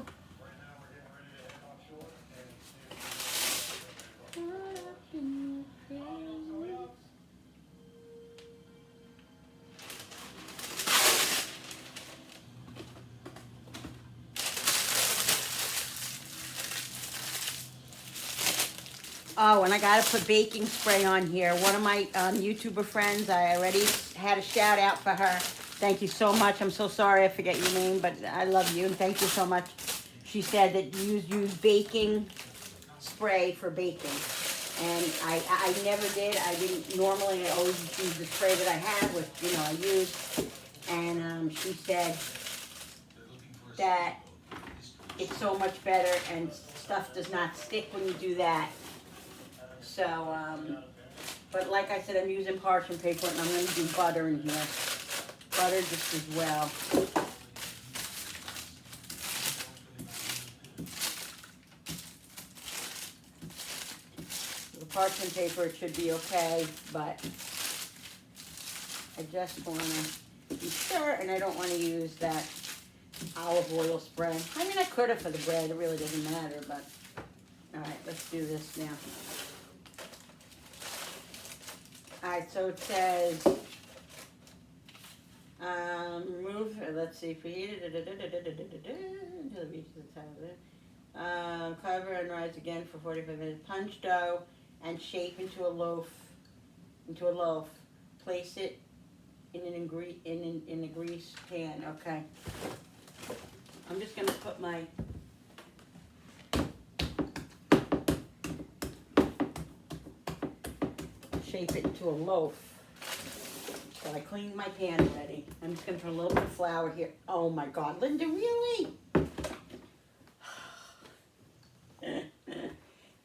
Oh, and I gotta put baking spray on here. One of my YouTuber friends, I already had a shout out for her. Thank you so much. I'm so sorry I forget your name, but I love you and thank you so much. She said that you use baking spray for baking. And I never did. I didn't normally. I always use the spray that I have, which I use. And she said that it's so much better and stuff does not stick when you do that. So, but like I said, I'm using parchment paper and I'm going to do butter in here. Butter just as well. The parchment paper, it should be okay, but I just want to be sure, and I don't want to use that olive oil spray. I mean, I could have for the bread. It really doesn't matter, but all right, let's do this now. All right, so it says, remove, let's see, preheat it, until it reaches the top of it. Cover and rise again for 45 minutes. Punch dough and shape into a loaf. Place it in a grease pan. Okay. I'm just gonna put my shape it into a loaf. So I cleaned my pan already. I'm just gonna put a little bit of flour here. Oh my God, Linda, really?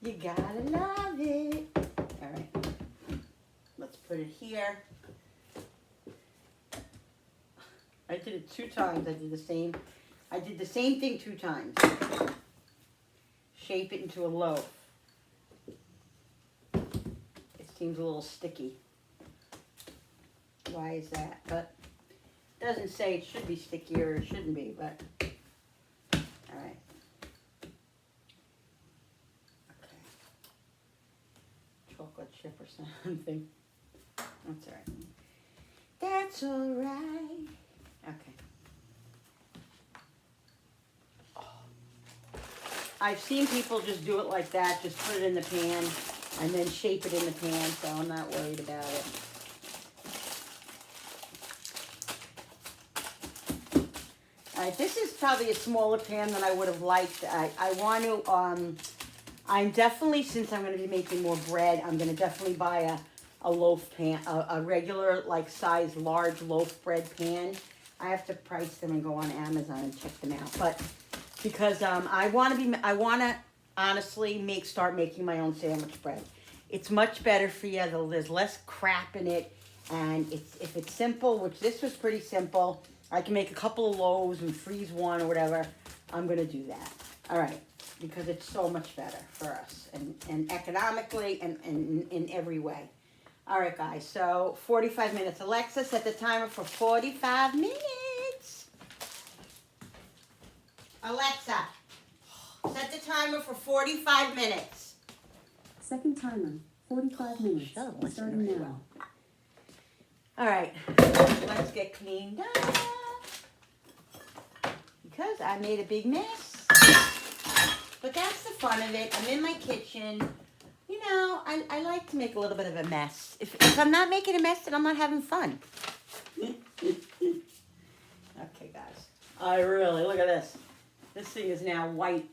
You gotta love it. All right, let's put it here. I did it 2 times. I did the same thing 2 times. Shape it into a loaf. Seems a little sticky. Why is that? But it doesn't say it should be sticky or it shouldn't be, but all right. Okay. Chocolate chip or something. That's all right. That's all right. Okay. I've seen people just do it like that, just put it in the pan and then shape it in the pan, so I'm not worried about it. All right, this is probably a smaller pan than I would have liked. I want to, I'm definitely, since I'm going to be making more bread, I'm going to definitely buy a loaf pan, a regular, like, size, large loaf bread pan. I have to price them and go on Amazon and check them out. But because I want to honestly start making my own sandwich bread. It's much better for you. There's less crap in it, and if it's simple, which this was pretty simple. I can make a couple of loaves and freeze one or whatever. I'm gonna do that. All right, because it's so much better for us and economically and in every way. All right, guys, so 45 minutes. Alexa, set the timer for 45 minutes. Alexa, set the timer for 45 minutes. Second timer, 45 minutes. Shut up, listen Starting very now. well. All right, let's get cleaned up. Because I made a big mess. But that's the fun of it. I'm in my kitchen. You know, I like to make a little bit of a mess. If I'm not making a mess, then I'm not having fun. Okay, guys. I really, look at this. This thing is now white.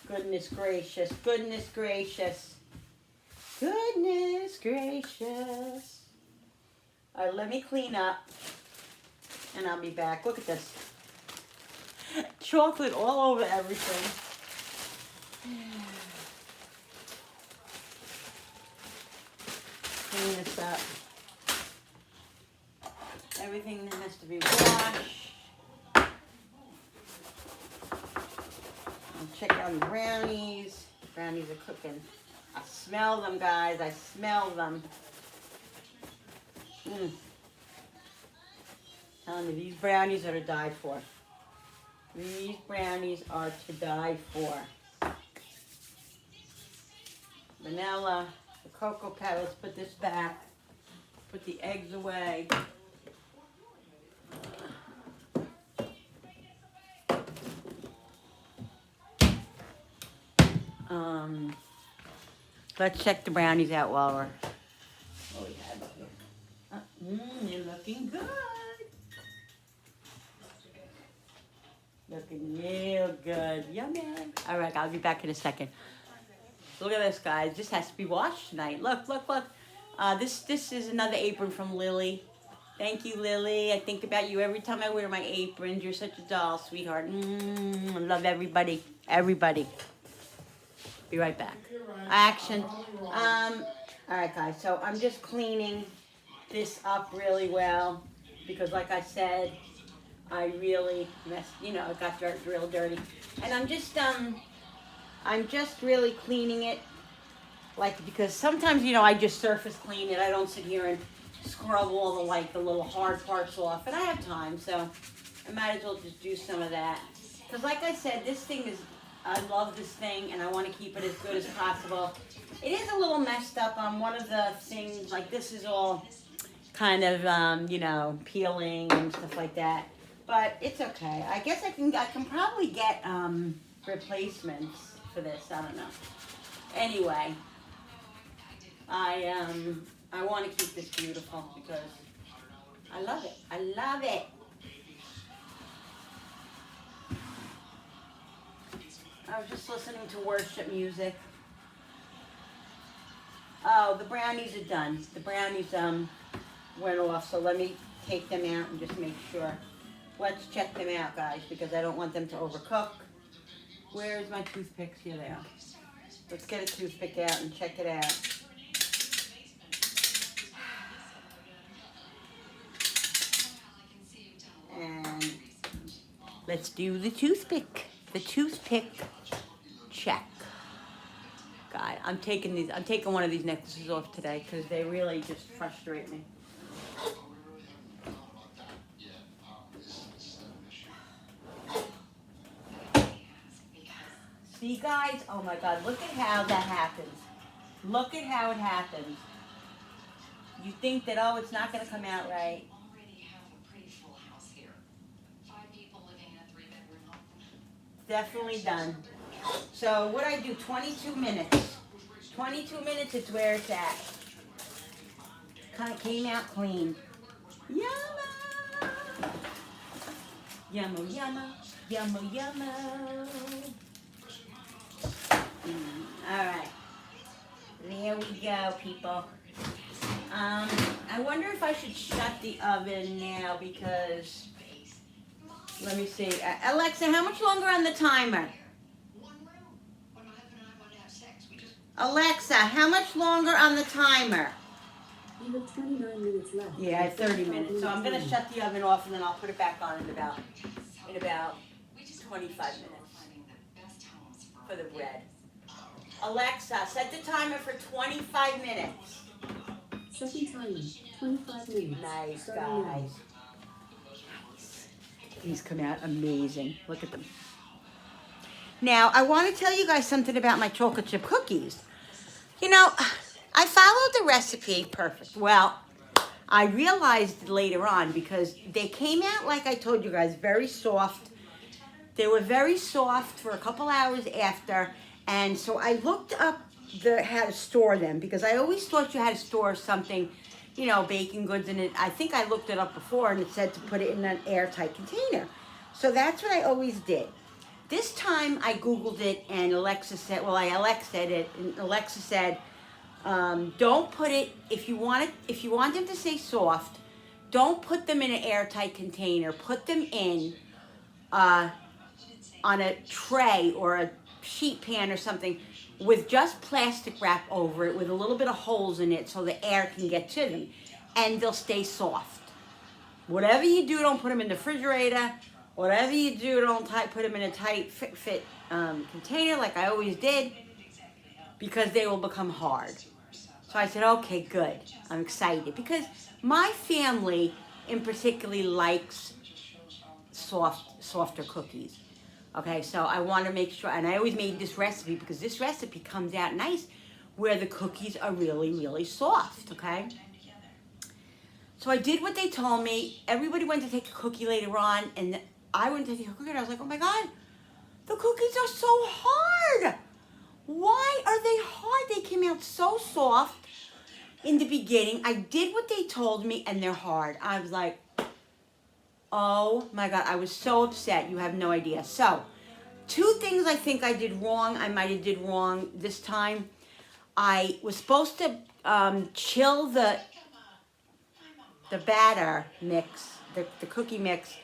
Goodness gracious, goodness gracious. Goodness gracious. All right, let me clean up. And I'll be back. Look at this. Chocolate all over everything. Clean this up. Everything that has to be washed. I'll check on the brownies. Brownies are cooking. I smell them, guys. I smell them. Telling you, these brownies are to die for. These brownies are to die for. Vanilla, the cocoa powder. Let's put this back. Put the eggs away. Let's check the brownies out while we're. Oh, we have up here. You're looking good. Looking real good. Yummy. All right, I'll be back in a second. Look at this, guys. This has to be washed tonight. Look, look, look. This is another apron from Lily. Thank you, Lily. I think about you every time I wear my aprons. You're such a doll, sweetheart. I love everybody. Everybody. Be right back. Action. All right, guys. So I'm just cleaning this up really well because, like I said, I really messed. You know, it got real dirty, and I'm just really cleaning it, like because sometimes I just surface clean it. I don't sit here and scrub all the little hard parts off, and I have time, so I might as well just do some of that. Because, like I said, this thing is. I love this thing, and I want to keep it as good as possible. It is a little messed up on one of the things, like this is all kind of, peeling and stuff like that. But it's okay. I guess I can probably get replacements for this. I don't know. Anyway, I want to keep this beautiful because I love it. I love it. I was just listening to worship music. Oh, the brownies are done. The brownies went off, so let me take them out and just make sure. Let's check them out, guys, because I don't want them to overcook. Where's my toothpicks? Here they are. Let's get a toothpick out and check it out. And let's do the toothpick. The toothpick check. God, I'm taking one of these necklaces off today because they really just frustrate me. See, guys? Oh my God, look at how that happens. Look at how it happens. You think that, oh, it's not going to come out right. Definitely done. So what I do, 22 minutes. 22 minutes is where it's at. Kind of came out clean. Yumma! Yumma, yumma, yumma, yumma. All right. There we go, people. I wonder if I should shut the oven now because... Let me see. Alexa, how much longer on the timer? Alexa, how much longer on the timer? You have 29 minutes left. Yeah, I have 30 minutes. So I'm gonna left. shut the oven off and then I'll put it back on in about 25 minutes for the bread. Alexa, set the timer for 25 minutes. Second timer, 25 minutes. Nice, Starting now. guys. Nice. These come out amazing. Look at them. Now, I want to tell you guys something about my chocolate chip cookies. You know, I followed the recipe perfect. Well, I realized later on because they came out, like I told you guys, very soft. They were very soft for a couple hours after. And so I looked up how to store them because I always thought you had to store something, you know, baking goods in it. I think I looked it up before and it said to put it in an airtight container. So that's what I always did. This time I Googled it and Alexa said, well, I Alexa'd it, and Alexa said, don't put it, if you want them to stay soft, don't put them in an airtight container. Put them in on a tray or a sheet pan or something with just plastic wrap over it with a little bit of holes in it so the air can get to them and they'll stay soft. Whatever you do, don't put them in the refrigerator. Whatever you do, don't put them in a tight fit container like I always did because they will become hard. So I said, okay, good. I'm excited because my family in particular likes softer cookies. Okay, so I want to make sure, and I always made this recipe because this recipe comes out nice where the cookies are really, really soft, okay? So I did what they told me. Everybody went to take a cookie later on, and I went to take a cookie, and I was like, oh my God, the cookies are so hard. Why are they hard? They came out so soft in the beginning. I did what they told me, and they're hard. I was like, oh my God, I was so upset. You have no idea. So, 2 things I think I did wrong. I might have did wrong this time. I was supposed to chill the batter mix, the cookie mix,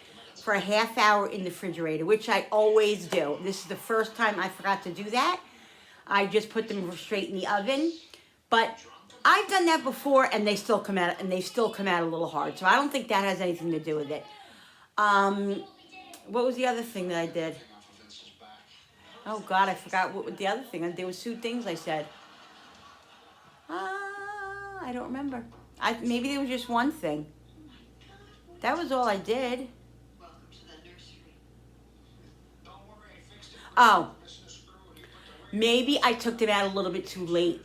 for a half hour in the refrigerator, which I always do. This is the first time I forgot to do that. I just put them straight in the oven. But I've done that before, and they still come out, a little hard. So I don't think that has anything to do with it. What was the other thing that I did? Oh God, I forgot what the other thing. There was 2 things I said. I don't remember. Maybe there was just one thing. That was all I did. Oh, maybe I took them out a little bit too late.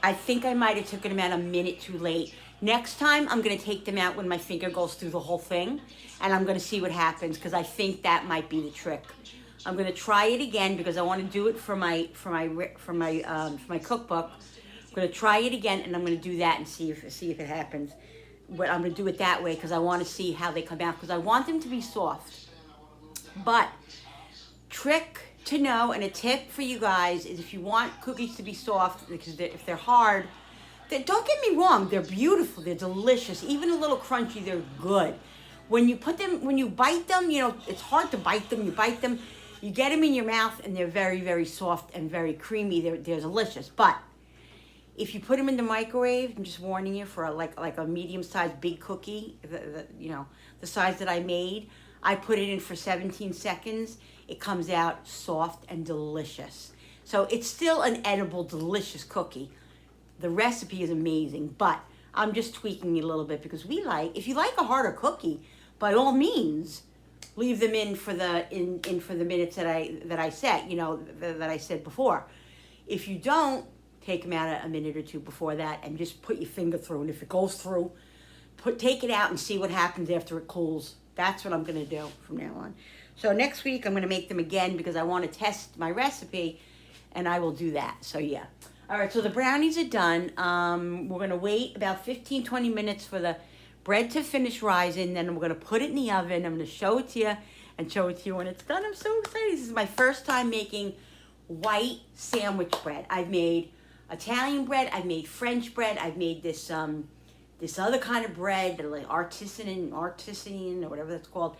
I think I might have taken them out a minute too late. Next time, I'm going to take them out when my finger goes through the whole thing, and I'm going to see what happens because I think that might be the trick. I'm going to try it again because I want to do it for my cookbook. I'm going to try it again, and I'm going to do that and see if it happens. But I'm going to do it that way because I want to see how they come out because I want them to be soft. But trick to know and a tip for you guys is if you want cookies to be soft, because if they're hard, don't get me wrong, they're beautiful, they're delicious, even a little crunchy, they're good. When you bite them, you know, it's hard to bite them, you get them in your mouth and they're very, very soft and very creamy, they're delicious. But if you put them in the microwave, I'm just warning you for like a medium-sized big cookie, the size that I made, I put it in for 17 seconds, it comes out soft and delicious. So it's still an edible, delicious cookie. The recipe is amazing, but I'm just tweaking it a little bit because if you like a harder cookie, by all means, leave them in for the minutes that I set, that I said before. If you don't, take them out a minute or 2 before that and just put your finger through, and if it goes through, take it out and see what happens after it cools. That's what I'm going to do from now on. So next week I'm going to make them again because I want to test my recipe, and I will do that. So yeah. All right, so the brownies are done. We're going to wait about 15-20 minutes for the bread to finish rising. Then we're going to put it in the oven. I'm going to show it to you and show it to you when it's done. I'm so excited. This is my first time making white sandwich bread. I've made Italian bread. I've made French bread. I've made this other kind of bread, like artisan or whatever that's called.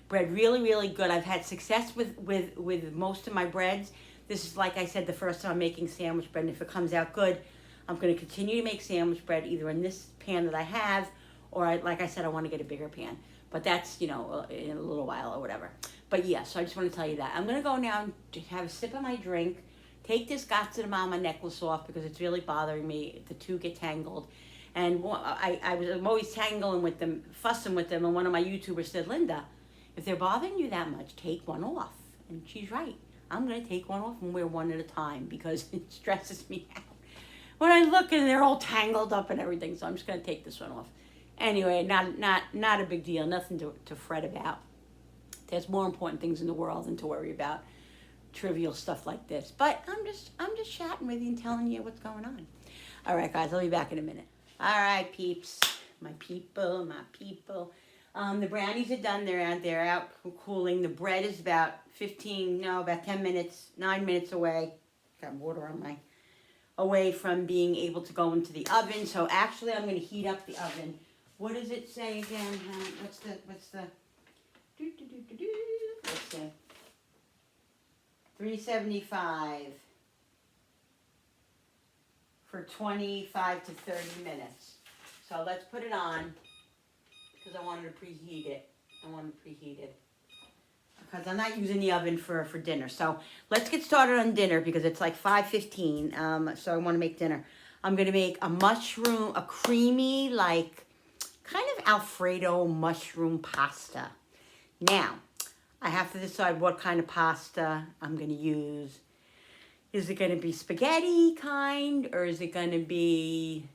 Bread, really, really good. I've had success with most of my breads. This is, like I said, the first time I'm making sandwich bread, and if it comes out good, I'm going to continue to make sandwich bread either in this pan that I have, or like I said, I want to get a bigger pan. But that's, in a little while or whatever. But yeah, so I just want to tell you that. I'm going to go now and have a sip of my drink, take this Gotza Mama necklace off because it's really bothering me. The two get tangled. And I'm always tangling with them, fussing with them. And one of my YouTubers said, Linda, if they're bothering you that much, take one off. And she's right. I'm going to take one off and wear one at a time because it stresses me out. When I look and they're all tangled up and everything, so I'm just going to take this one off. Anyway, not a big deal, nothing to fret about. There's more important things in the world than to worry about trivial stuff like this. But I'm just chatting with you and telling you what's going on. All right, guys, I'll be back in a minute. All right, peeps, my people. The brownies are done. They're out cooling. The bread is about 10 minutes, 9 minutes away. Got water on my away from being able to go into the oven. So actually, I'm going to heat up the oven. What does it say again? What's the? Let's see. 375 for 25 to 30 minutes. So let's put it on because I wanted to preheat it. Because I'm not using the oven for dinner. So let's get started on dinner because it's like 5:15. So I want to make dinner. I'm going to make a creamy, like kind of Alfredo mushroom pasta. Now, I have to decide what kind of pasta I'm going to use. Is it going to be spaghetti kind or is it going to be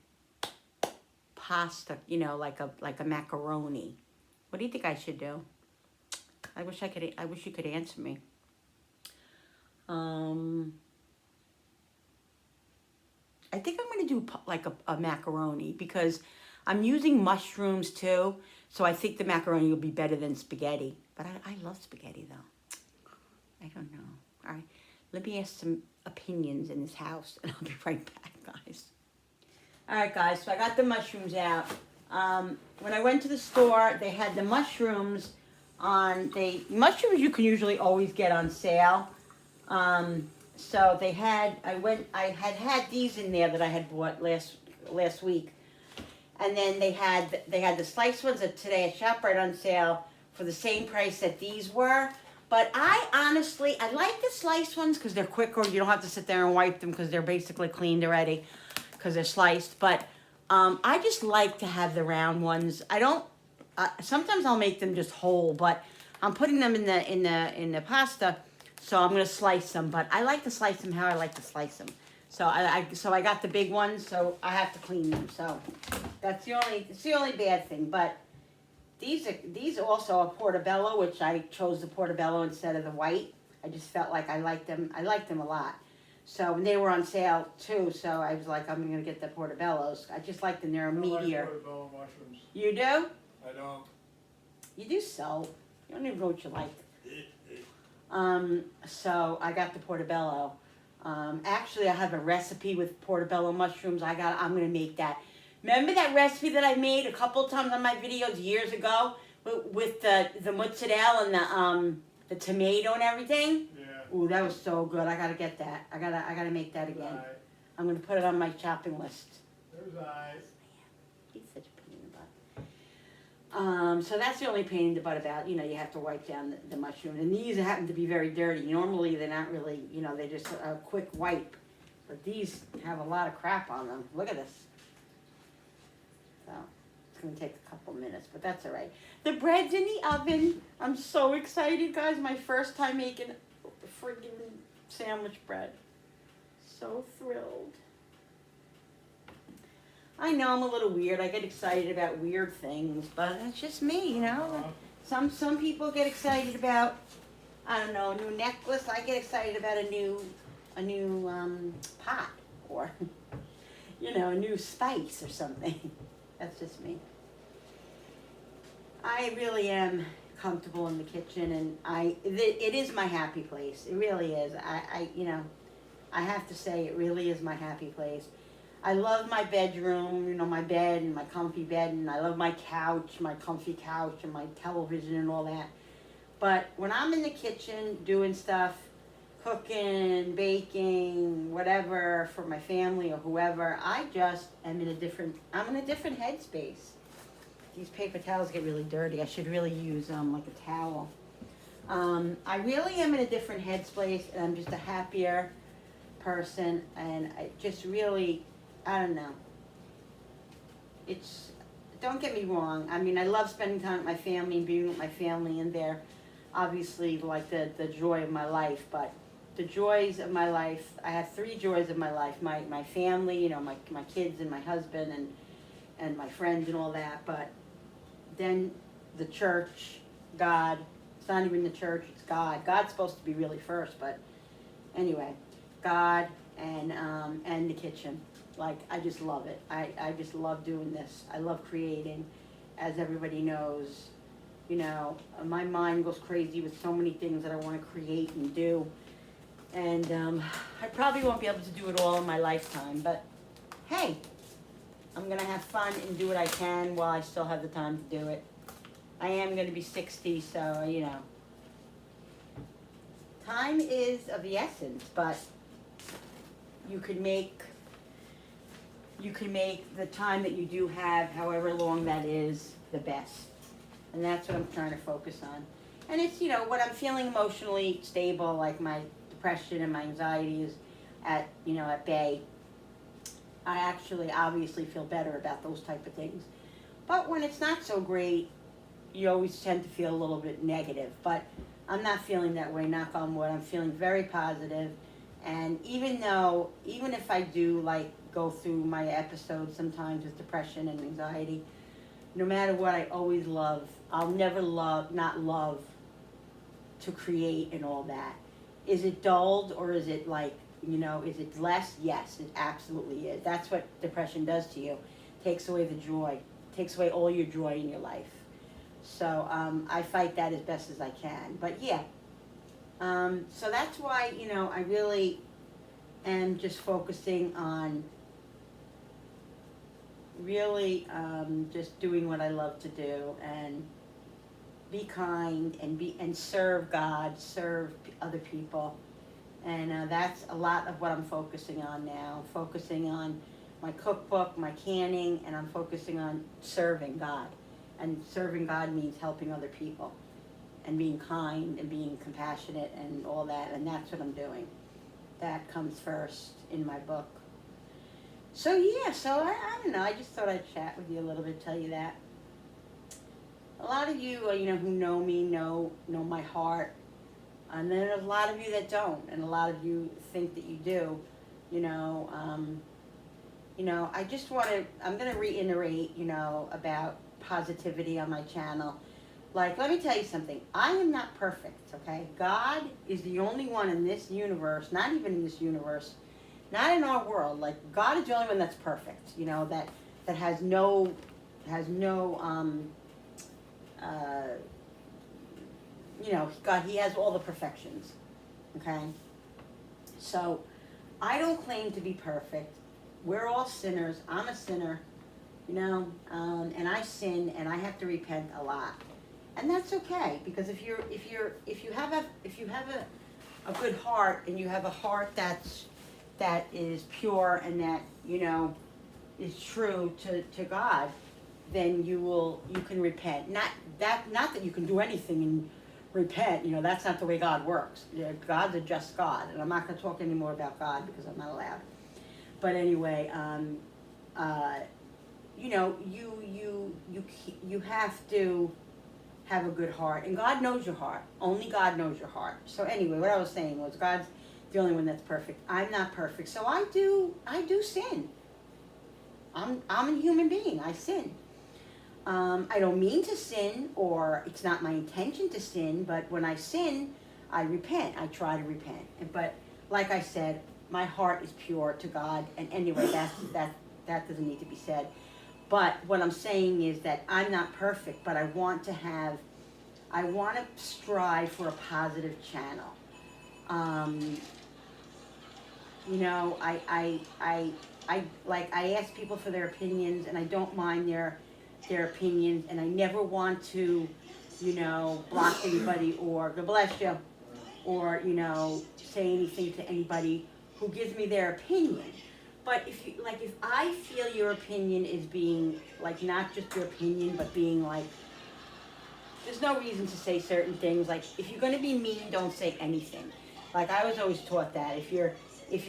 pasta, like a macaroni? What do you think I should do? I wish you could answer me. I think I'm going to do like a macaroni because I'm using mushrooms too. So I think the macaroni will be better than spaghetti. But I love spaghetti though. I don't know. All right. Let me ask some opinions in this house and I'll be right back, guys. All right, guys. So I got the mushrooms out. When I went to the store, they had the mushrooms mushrooms you can usually always get on sale. So I had these in there that I had bought last week. And then they had the sliced ones that today at ShopRite on sale for the same price that these were. But I like the sliced ones because they're quicker. You don't have to sit there and wipe them because they're basically cleaned already because they're sliced. But I just like to have the round ones. I don't. Sometimes I'll make them just whole, but I'm putting them in the pasta, so I'm gonna slice them. But I like to slice them how I like to slice them. So I got the big ones, so I have to clean them. So it's the only bad thing. But these also are portobello, which I chose the portobello instead of the white. I just felt like I liked them a lot. So they were on sale too. So I was like, I'm gonna get the portobellos. I just like them. They're a meatier. I like portobello mushrooms. You do? I don't. You do so. You don't even know what you like. So I got the portobello. Actually, I have a recipe with portobello mushrooms. I'm gonna make that. Remember that recipe that I made a couple of times on my videos years ago with the mozzarella and the tomato and everything? Yeah. Ooh, that was so good. I gotta get that. I gotta make that again. Right. I'm gonna put it on my shopping list. There's eyes. He's such a pain in the butt. So that's the only pain in the butt about, you have to wipe down the mushroom. And these happen to be very dirty. Normally they're not really, they're just a quick wipe. But these have a lot of crap on them. Look at this. So it's going to take a couple minutes, but that's all right. The bread's in the oven. I'm so excited, guys. My first time making friggin' sandwich bread. So thrilled. I know I'm a little weird. I get excited about weird things, but it's just me, Some people get excited about, I don't know, a new necklace. I get excited about a new pot or, a new spice or something. That's just me. I really am comfortable in the kitchen, and it is my happy place. It really is. I have to say it really is my happy place. I love my bedroom, my bed and my comfy bed, and I love my couch, my comfy couch, and my television and all that. But when I'm in the kitchen doing stuff, cooking, baking, whatever for my family or whoever. I just am in a different, I'm in a different headspace. These paper towels get really dirty. I should really use like a towel. I really am in a different headspace, and I'm just a happier person, and I just really, I don't know. It's, don't get me wrong. I mean, I love spending time with my family and being with my family, and they're obviously like the joy of my life. But the joys of my life, I have 3 joys of my life. My family, you know, my kids and my husband and my friends and all that. But then the church, God. It's not even the church, it's God. God's supposed to be really first, but anyway, God and the kitchen. Like, I just love it. I just love doing this. I love creating. As everybody knows, you know, my mind goes crazy with so many things that I want to create and do. And I probably won't be able to do it all in my lifetime, but hey, I'm going to have fun and do what I can while I still have the time to do it. I am going to be 60, so, you know, time is of the essence, but you can make the time that you do have, however long that is, the best. And that's what I'm trying to focus on. And it's, you know, when I'm feeling emotionally stable, like my depression and my anxiety is at, you know, at bay, I actually obviously feel better about those type of things. But when it's not so great, you always tend to feel a little bit negative. But I'm not feeling that way, knock on wood. I'm feeling very positive. And even if I do like go through my episodes sometimes with depression and anxiety, no matter what, I always love, I'll never not love to create and all that. Is it dulled, or is it like, you know, is it less? Yes, it absolutely is. That's what depression does to you. Takes away the joy, takes away all your joy in your life. So I fight that as best as I can. But yeah, so that's why, you know, I really am just focusing on really just doing what I love to do, and be kind and serve God, serve other people. And that's a lot of what I'm focusing on now. Focusing on my cookbook, my canning, and I'm focusing on serving God. And serving God means helping other people and being kind and being compassionate and all that. And that's what I'm doing. That comes first in my book. So yeah, so I don't know. I just thought I'd chat with you a little bit, tell you that. A lot of you, you know, who know me know my heart. And then there's a lot of you that don't, and a lot of you think that you do. You know, I just want to, I'm going to reiterate, you know, about positivity on my channel. Like, let me tell you something. I am not perfect, okay? God is the only one in this universe, not even in this universe, not in our world. Like, God is the only one that's perfect, you know, that has no, you know, God, he has all the perfections, okay? So, I don't claim to be perfect. We're all sinners. I'm a sinner, you know, and I sin, and I have to repent a lot. And that's okay, because if you have a good heart, and you have a heart that is pure and that, you know, is true to God, then you can repent. Not that you can do anything and repent, you know, that's not the way God works. Yeah, God's a just God, and I'm not going to talk anymore about God because I'm not allowed. But anyway, you know, you have to have a good heart, and God knows your heart. Only God knows your heart. So anyway, what I was saying was, God's the only one that's perfect. I'm not perfect, so I do sin. I'm a human being. I sin. I don't mean to sin, or it's not my intention to sin, but when I sin, I repent. I try to repent. But like I said, my heart is pure to God. And anyway, that doesn't need to be said. But what I'm saying is that I'm not perfect, but I want to strive for a positive channel. You know, I ask people for their opinions, and I don't mind their opinions, and I never want to, you know, block anybody, or God bless you, or, you know, say anything to anybody who gives me their opinion. But if you, like, if I feel your opinion is being, like, not just your opinion, but being like, there's no reason to say certain things. Like, if you're gonna be mean, don't say anything. Like, I was always taught that. If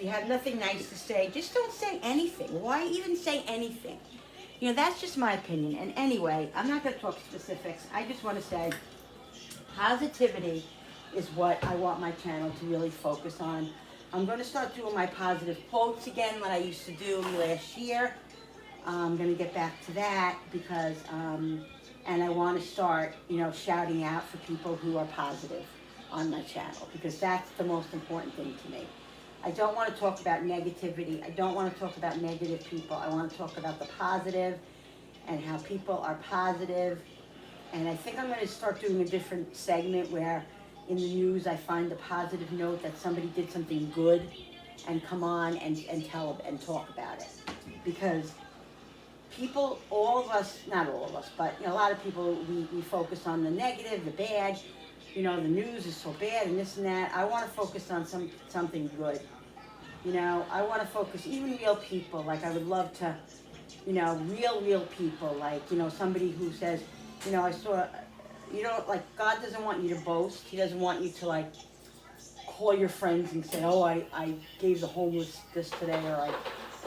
you have nothing nice to say, just don't say anything. Why even say anything? You know, that's just my opinion. And anyway, I'm not gonna talk specifics. I just wanna say, positivity is what I want my channel to really focus on. I'm going to start doing my positive quotes again, like I used to do last year. I'm going to get back to that because, and I want to start, you know, shouting out for people who are positive on my channel, because that's the most important thing to me. I don't want to talk about negativity. I don't want to talk about negative people. I want to talk about the positive and how people are positive. And I think I'm going to start doing a different segment where in the news I find a positive note that somebody did something good and come on and tell and talk about it. Because people, all of us, not all of us, but you know, a lot of people, we focus on the negative, the bad. You know, the news is so bad and this and that. I want to focus on something good. You know, I want to focus, even real people. Like, I would love to, you know, real people. Like, you know, somebody who says, you know, I saw, you know, like, God doesn't want you to boast. He doesn't want you to, like, call your friends and say, oh, I gave the homeless this today,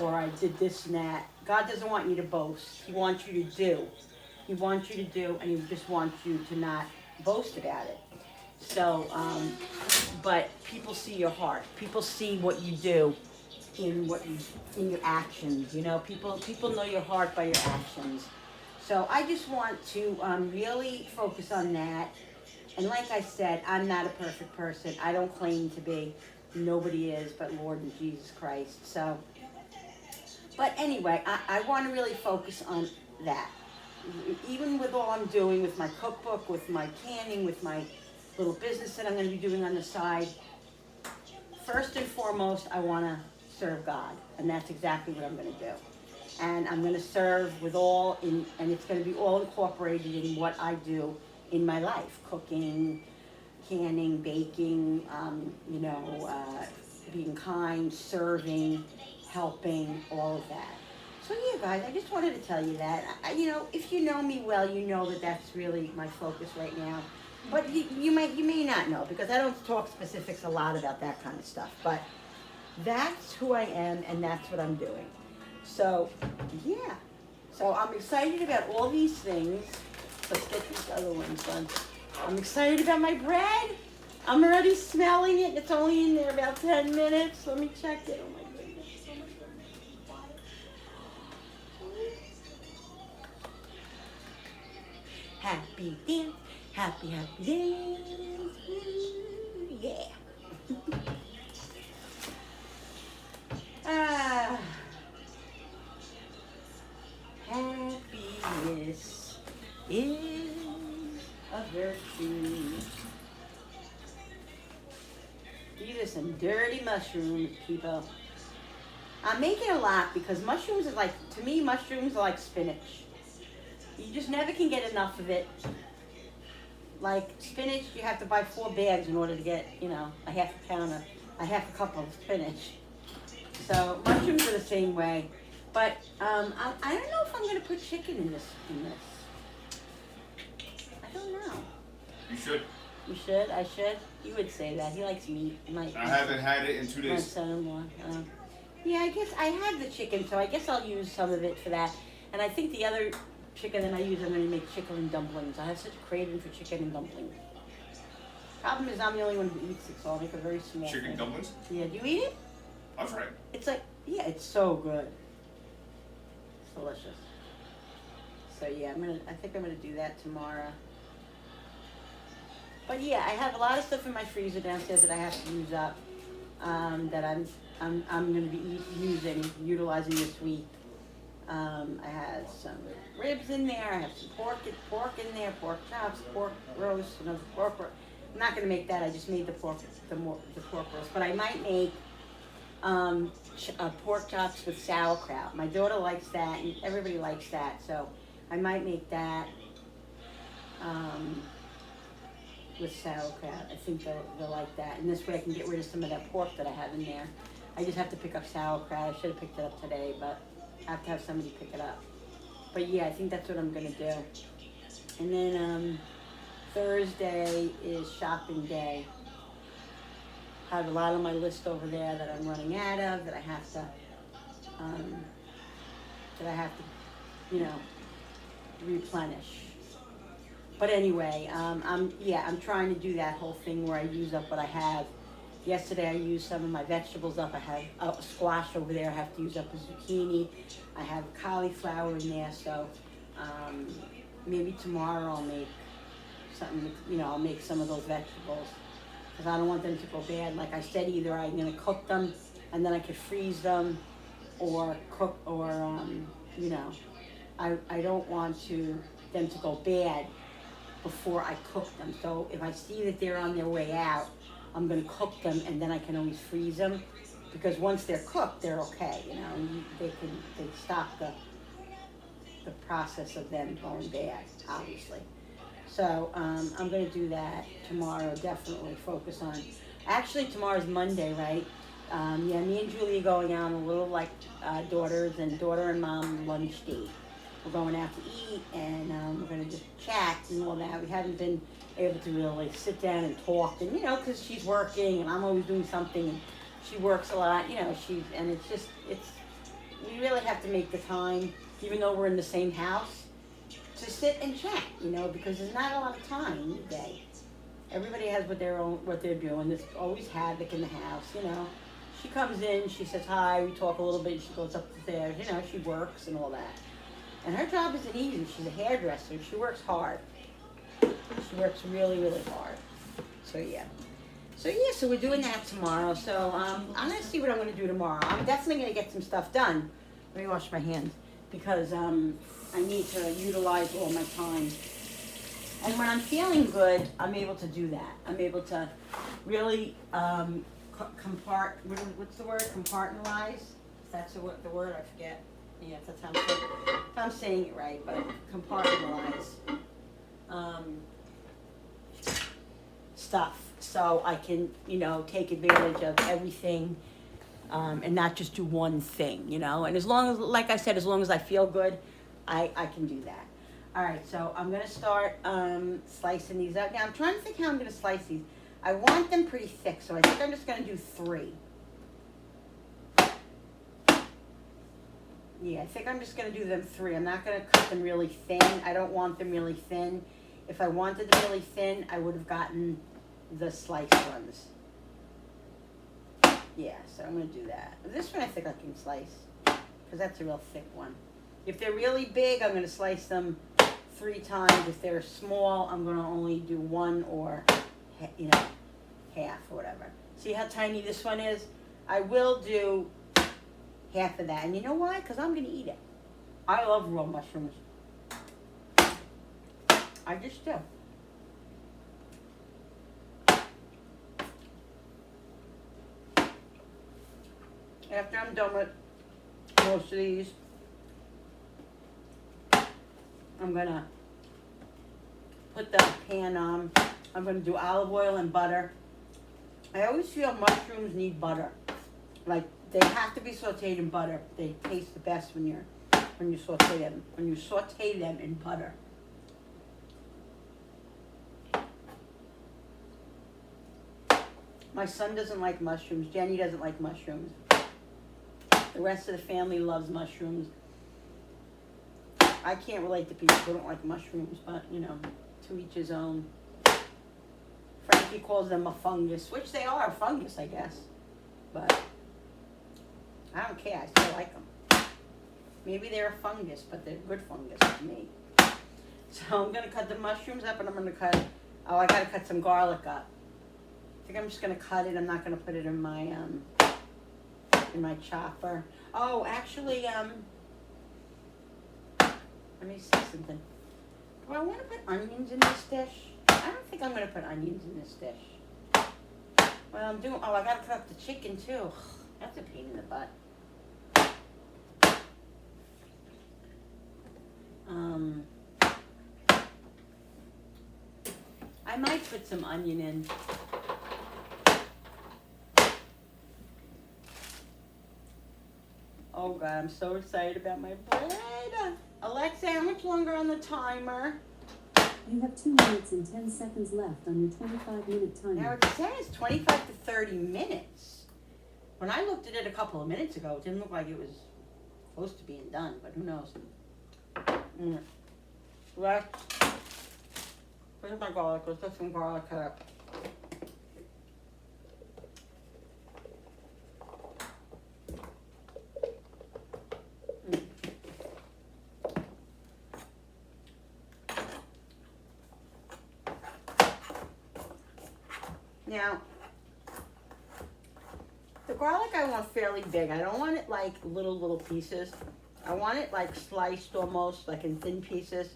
or I did this and that. God doesn't want you to boast. He wants you to do. He wants you to do, and he just wants you to not boast about it. So, but people see your heart. People see what you do in your actions. You know, people know your heart by your actions. So I just want to really focus on that. And like I said, I'm not a perfect person. I don't claim to be. Nobody is, but Lord and Jesus Christ. So, but anyway, I want to really focus on that. Even with all I'm doing with my cookbook, with my canning, with my little business that I'm going to be doing on the side, first and foremost, I want to serve God. And that's exactly what I'm going to do. And I'm going to serve with all, and it's going to be all incorporated in what I do in my life. Cooking, canning, baking, you know, being kind, serving, helping, all of that. So yeah, guys, I just wanted to tell you that. You know, if you know me well, you know that that's really my focus right now. But you may not know, because I don't talk specifics a lot about that kind of stuff. But that's who I am, and that's what I'm doing. So, yeah. So I'm excited about all these things. Let's get these other ones done. I'm excited about my bread. I'm already smelling it. It's only in there about 10 minutes. Let me check it. Oh my goodness. So much water. Happy dance. Happy dance. Woo, yeah. Happiness is a virtue. These are some dirty mushrooms, people. I'm making a lot because mushrooms is like, to me, mushrooms are like spinach. You just never can get enough of it. Like spinach, you have to buy 4 bags in order to get, you know, a half a cup of spinach. So mushrooms are the same way. But I don't know if I'm going to put chicken in this. I don't know. You should. You should? I should? You would say that. He likes meat. I haven't had it in 2 My days. son-in-law. Yeah, I guess I had the chicken, so I guess I'll use some of it for that. And I think the other chicken that I use, I'm going to make chicken and dumplings. I have such a craving for chicken and dumplings. Problem is, I'm the only one who eats it, so I'll make a very small Chicken thing. dumplings? Yeah, do you eat it? I'll try it. It's like, yeah, it's so good. It's delicious. So yeah, I think I'm gonna do that tomorrow. But yeah, I have a lot of stuff in my freezer downstairs that I have to use up. That I'm gonna be utilizing this week. I have some ribs in there. I have some pork in there, pork chops, pork roast, another pork roast. I'm not gonna make that. I just made the pork roast. But I might make pork chops with sauerkraut. My daughter likes that, and everybody likes that. So I might make that. with sauerkraut. I think they'll like that. And this way I can get rid of some of that pork that I have in there. I just have to pick up sauerkraut. I should have picked it up today, but I have to have somebody pick it up. But yeah, I think that's what I'm gonna do. And then Thursday is shopping day. I have a lot on my list over there that I'm running out of, that I have to, replenish. But anyway, I'm trying to do that whole thing where I use up what I have. Yesterday I used some of my vegetables up. I have a squash over there. I have to use up a zucchini. I have cauliflower in there, so maybe tomorrow I'll make something. I'll make some of those vegetables because I don't want them to go bad. Like I said, either I'm gonna cook them and then I could freeze them, or cook, or I don't want them to go bad before I cook them. So if I see that they're on their way out, I'm going to cook them, and then I can always freeze them, because once they're cooked, they're okay. They stop the process of them going bad, obviously. So I'm going to do that tomorrow. Definitely focus on. Actually, tomorrow's Monday, right? Me and Julie are going out on a little daughter and mom lunch date. We're going out to eat, and we're going to just chat and all that. We haven't been able to really sit down and talk, and because she's working and I'm always doing something, and she works a lot, we really have to make the time, even though we're in the same house, to sit and chat, because there's not a lot of time in the day. Everybody has what they're doing. There's always havoc in the house, She comes in, she says hi, we talk a little bit, she goes up the stairs, she works and all that. And her job isn't easy. She's a hairdresser. She works hard. She works really, really hard. So we're doing that tomorrow. So I'm going to see what I'm going to do tomorrow. I'm definitely going to get some stuff done. Let me wash my hands, because I need to utilize all my time. And when I'm feeling good, I'm able to do that. I'm able to really what's the word? Compartmentalize? That's the word, I forget. Yeah, that's how I'm saying it right, but compartmentalize stuff, so I can, take advantage of everything, and not just do one thing, And as long as, like I said, as long as I feel good, I can do that. All right, so I'm gonna start slicing these up. Now I'm trying to think how I'm gonna slice these. I want them pretty thick, so I think I'm just gonna do 3. Yeah, I think I'm just going to do them 3. I'm not going to cut them really thin. I don't want them really thin. If I wanted them really thin, I would have gotten the sliced ones. Yeah, so I'm going to do that. This one I think I can slice, because that's a real thick one. If they're really big, I'm going to slice them 3 times. If they're small, I'm going to only do 1 or, half or whatever. See how tiny this one is? I will do half of that. And you know why? Because I'm going to eat it. I love raw mushrooms. I just do. After I'm done with most of these, I'm going to put the pan on. I'm going to do olive oil and butter. I always feel mushrooms need butter. Like, they have to be sauteed in butter. They taste the best when you saute them. When you saute them in butter. My son doesn't like mushrooms. Jenny doesn't like mushrooms. The rest of the family loves mushrooms. I can't relate to people who don't like mushrooms, but to each his own. Frankie calls them a fungus, which they are a fungus, I guess. But I don't care. I still like them. Maybe they're a fungus, but they're good fungus to me. So I'm going to cut the mushrooms up, and I'm going to cut, I got to cut some garlic up. I think I'm just going to cut it. I'm not going to put it in my chopper. Oh, actually, let me see something. Do I want to put onions in this dish? I don't think I'm going to put onions in this dish. Well, I got to cut up the chicken, too. That's a pain in the butt. I I might put some onion in. Oh God, I'm so excited about my bread. Alexa, how much longer on the timer? You have 2 minutes and 10 seconds left on your 25-minute Now timer. it says 25 to 30 minutes. When I looked at it a couple of minutes ago, it didn't look like it was close to being done, but who knows? Where's my garlic? Let's get some garlic cut up. Now, the garlic I want fairly big. I don't want it like little pieces. I want it like sliced almost, like in thin pieces.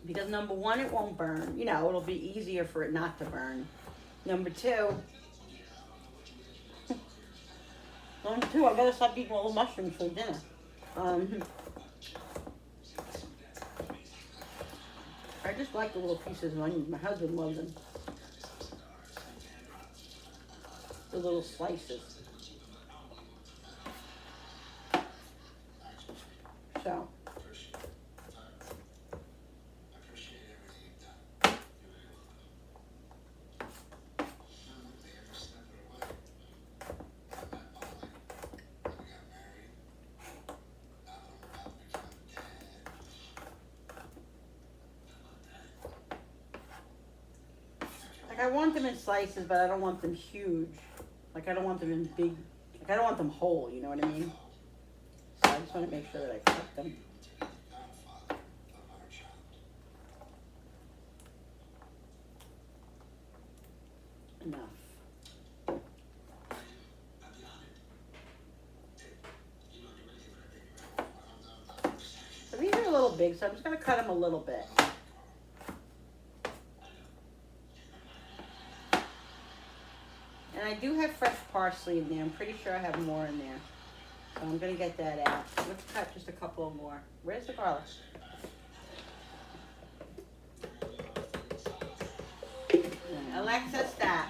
Because number one, it won't burn. You know, it'll be easier for it not to burn. Number two, I gotta stop eating all the mushrooms for dinner. I just like the little pieces of onion. My husband loves them. The little slices. So. Like I want them in slices, but I don't want them huge. Like I don't want them in big, like I don't want them whole, you know what I mean? So I just want to make sure that I cut them. Enough. So these are a little big, so I'm just going to cut them a little bit. And I do have fresh parsley in there. I'm pretty sure I have more in there. So I'm going to get that out. Let's cut just a couple more. Where's the garlic? Alexa, stop.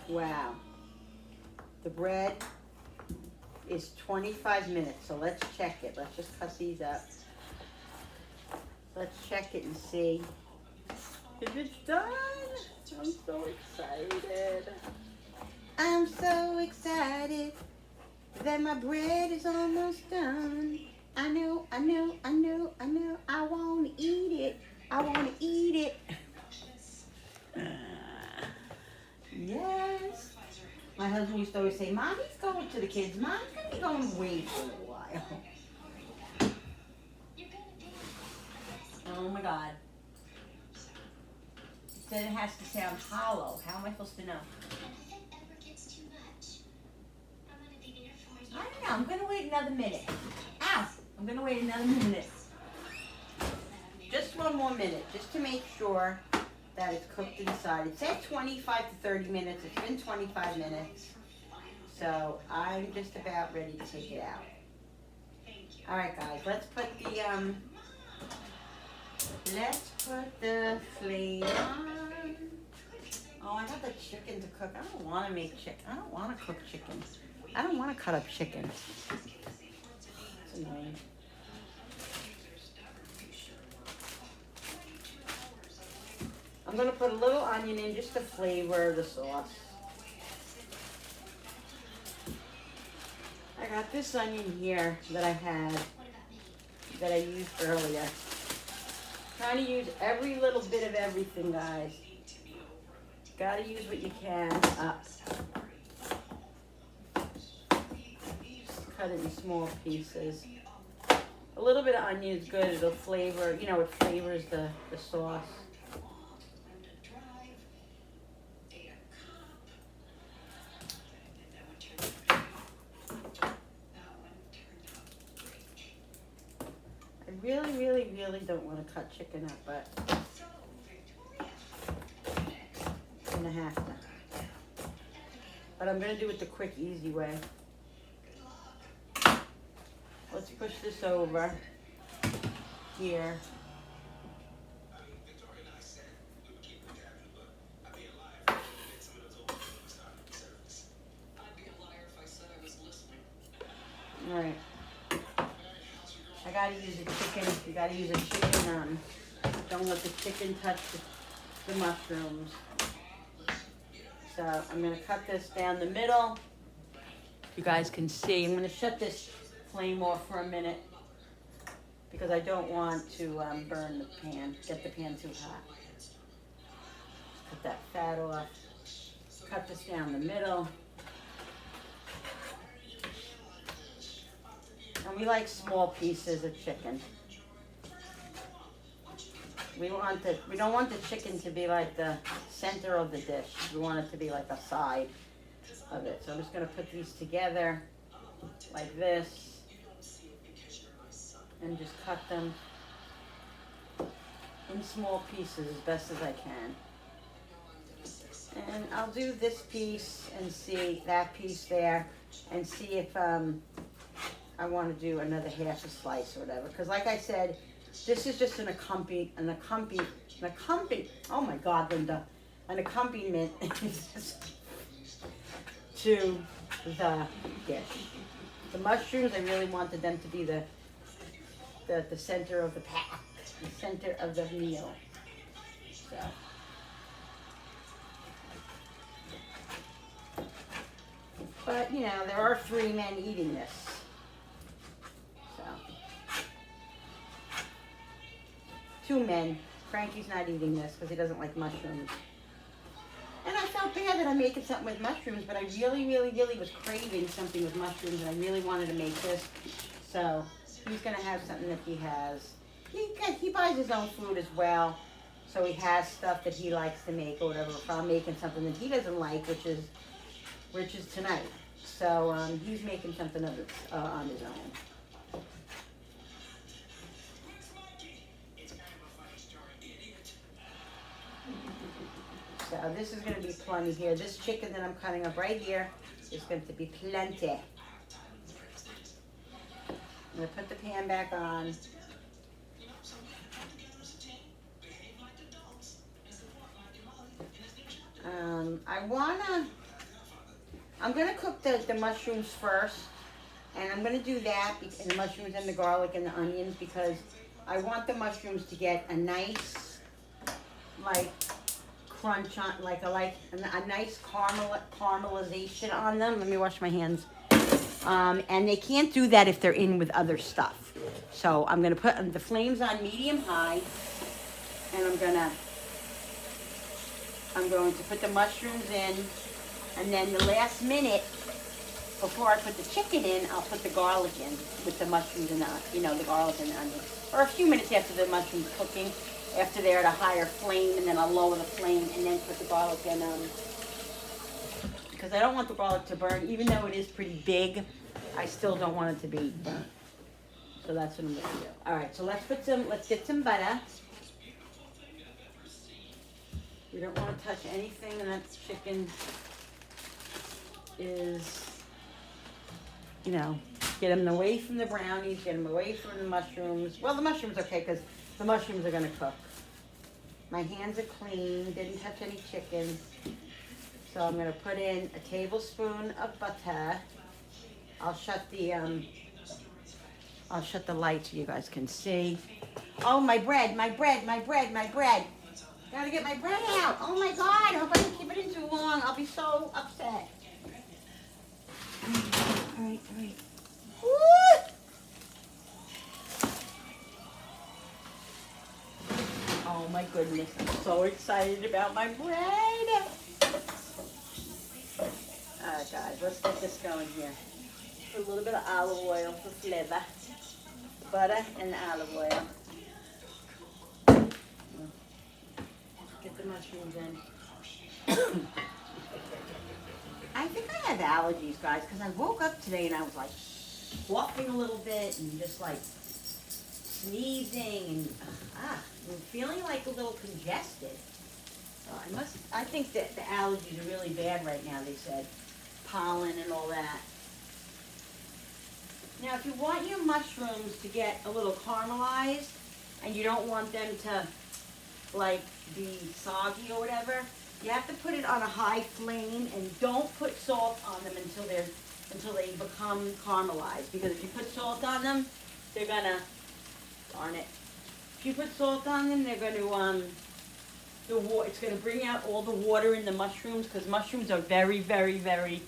Wow. The bread is 25 minutes, so let's check it. Let's just cut these up. Let's check it and see if it's done. I'm so excited. I'm so excited that my bread is almost done. I know, I want to eat it. I want to eat it. Yes. My husband used to always say, Mommy's going to the kids. Mom's going to be going away for a while. Oh my God. It said it has to sound hollow. How am I supposed to know? I don't know. I'm going to wait another minute. Ow! I'm going to wait another minute. Just one more minute, just to make sure that it's cooked inside. It said 25 to 30 minutes. It's been 25 minutes. So I'm just about ready to take it out. All right, guys, let's put the flavor on. Oh, I got the chicken to cook. I don't want to make chicken. I don't want to cook chicken. I don't want to cut up chicken. It's annoying. I'm going to put a little onion in just to flavor the sauce. I got this onion here that I had, that I used earlier. Trying to use every little bit of everything, guys. Got to use what you can up. Just cut it in small pieces. A little bit of onion is good. It'll flavor, you know, it flavors the sauce. Really don't want to cut chicken up, but I'm gonna have to. But I'm gonna do it the quick, easy way. Let's push this over. here. All right. I gotta use a chicken. You gotta use a chicken. Don't let the chicken touch the mushrooms. So I'm gonna cut this down the middle. You guys can see. I'm gonna shut this flame off for a minute because I don't want to burn the pan, get the pan too hot. Cut that fat off. Cut this down the middle. And we like small pieces of chicken. We don't want the chicken to be like the center of the dish. We want it to be like a side of it. So I'm just gonna put these together like this and just cut them in small pieces as best as I can. And I'll do this piece and see that piece there and see if I want to do another half a slice or whatever. Because like I said, this is just an accompaniment, oh my God, Linda, an accompaniment to the dish. The mushrooms, I really wanted them to be the center of the pack, the center of the meal. So. But, you know, there are 3 men eating this. So. 2 men. Frankie's not eating this because he doesn't like mushrooms. And I felt bad that I'm making something with mushrooms, but I really, really, really was craving something with mushrooms, and I really wanted to make this. So he's going to have something that he has. He buys his own food as well. So he has stuff that he likes to make or whatever. If I'm making something that he doesn't like, which is tonight. So he's making something of it on his own. So this is going to be plenty here. This chicken that I'm cutting up right here is going to be plenty. I'm going to put the pan back on. I'm gonna cook the mushrooms first, and I'm gonna do that, and the mushrooms and the garlic and the onions, because I want the mushrooms to get a nice, like, crunch on, like a nice caramelization on them. Let me wash my hands. And they can't do that if they're in with other stuff. So I'm gonna put the flames on medium high, and I'm going to put the mushrooms in, and then the last minute, before I put the chicken in, I'll put the garlic in with the mushrooms and the garlic and the onion. Or a few minutes after the mushrooms cooking, after they're at a higher flame, and then I'll lower the flame and then put the garlic in. Because I don't want the garlic to burn, even though it is pretty big, I still don't want it to be burnt. So that's what I'm gonna do. All right, so let's get some butter. We don't want to touch anything, and that chicken is, get them away from the brownies, get them away from the mushrooms. Well, the mushrooms okay, because the mushrooms are going to cook. My hands are clean, didn't touch any chicken. So I'm going to put in a tablespoon of butter. I'll shut the light so you guys can see. Oh, my bread. Gotta get my bread out. Oh my God, I hope I didn't keep it in too long. I'll be so upset. All right. Woo! Oh my goodness, I'm so excited about my bread. All right, guys, let's get this going here. Put a little bit of olive oil for flavor. Butter and olive oil. Get the mushrooms in. I think I have allergies, guys, because I woke up today and I was like coughing a little bit and just like sneezing and I'm feeling like a little congested. So I think that the allergies are really bad right now, they said. Pollen and all that. Now, if you want your mushrooms to get a little caramelized, and you don't want them to like be soggy or whatever, you have to put it on a high flame and don't put salt on them until they become caramelized. Because if you put salt on them, they're gonna, darn it. If you put salt on them, they're gonna it's gonna bring out all the water in the mushrooms, because mushrooms are very, very, very,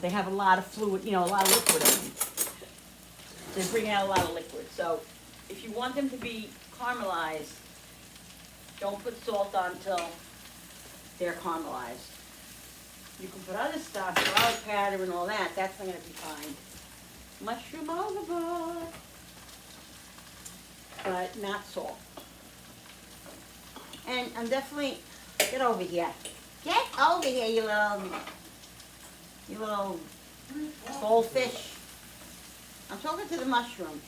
they have a lot of fluid, a lot of liquid in them. They bring out a lot of liquid. So if you want them to be caramelized, don't put salt on until they're caramelized. You can put other stuff, garlic powder and all that. That's not gonna be fine. Mushroom overload, but not salt. And I'm definitely, get over here. Get over here, you little goldfish. I'm talking to the mushroom.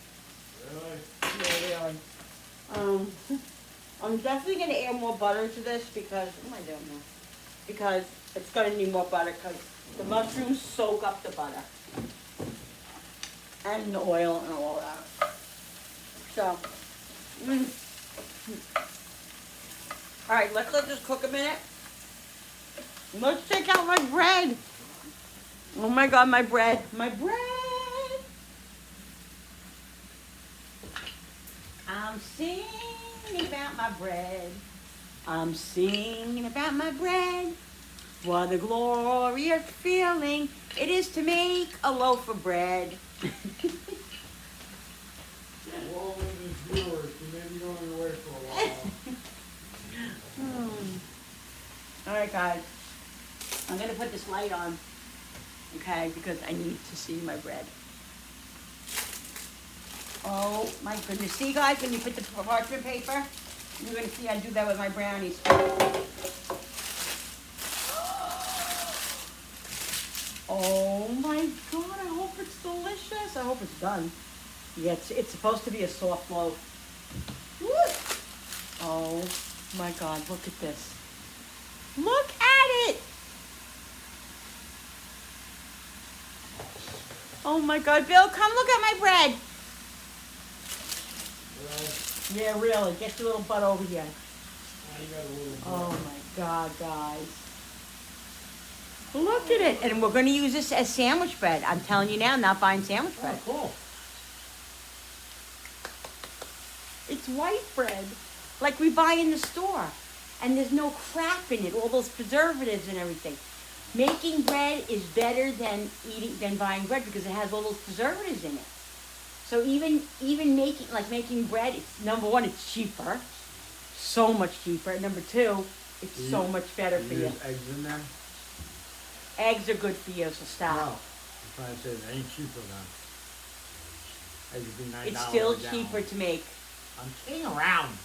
Really? Yeah, they are. I'm definitely gonna add more butter to this because, what am I doing now? Because it's gonna need more butter because the mushrooms soak up the butter. And the oil and all that. So, all right, let's let this cook a minute. Let's take out my bread. Oh my God, my bread. My bread. I'm singing about my bread. I'm singing about my bread. What a glorious feeling it is to make a loaf of bread. Well, with his viewers, he may be going away for a while. All right, guys. I'm gonna put this light on, okay, because I need to see my bread. Oh my goodness. See, guys, when you put the parchment paper, you're gonna see I do that with my brownies. Oh my God, I hope it's delicious. I hope it's done. Yeah, it's supposed to be a soft loaf. Woo! Oh my God, look at this. Look at it! Oh my God, Bill, come look at my bread. Well, Yeah, really, get your little butt over here. I got a little. Oh my God, guys. Look at it. And we're going to use this as sandwich bread. I'm telling you now, I'm not buying sandwich Oh, bread. cool. It's white bread, like we buy in the store. And there's no crap in it, all those preservatives and everything. Making bread is better than buying bread because it has all those preservatives in it. So even making bread, it's number one, it's cheaper. So much cheaper. And number two, it's so much better for you. Use eggs in there? Eggs are good for you, so No. stop. I'm trying to say it ain't cheaper then. Eggs would be $9 It's still a gallon. cheaper to make. I'm kidding around.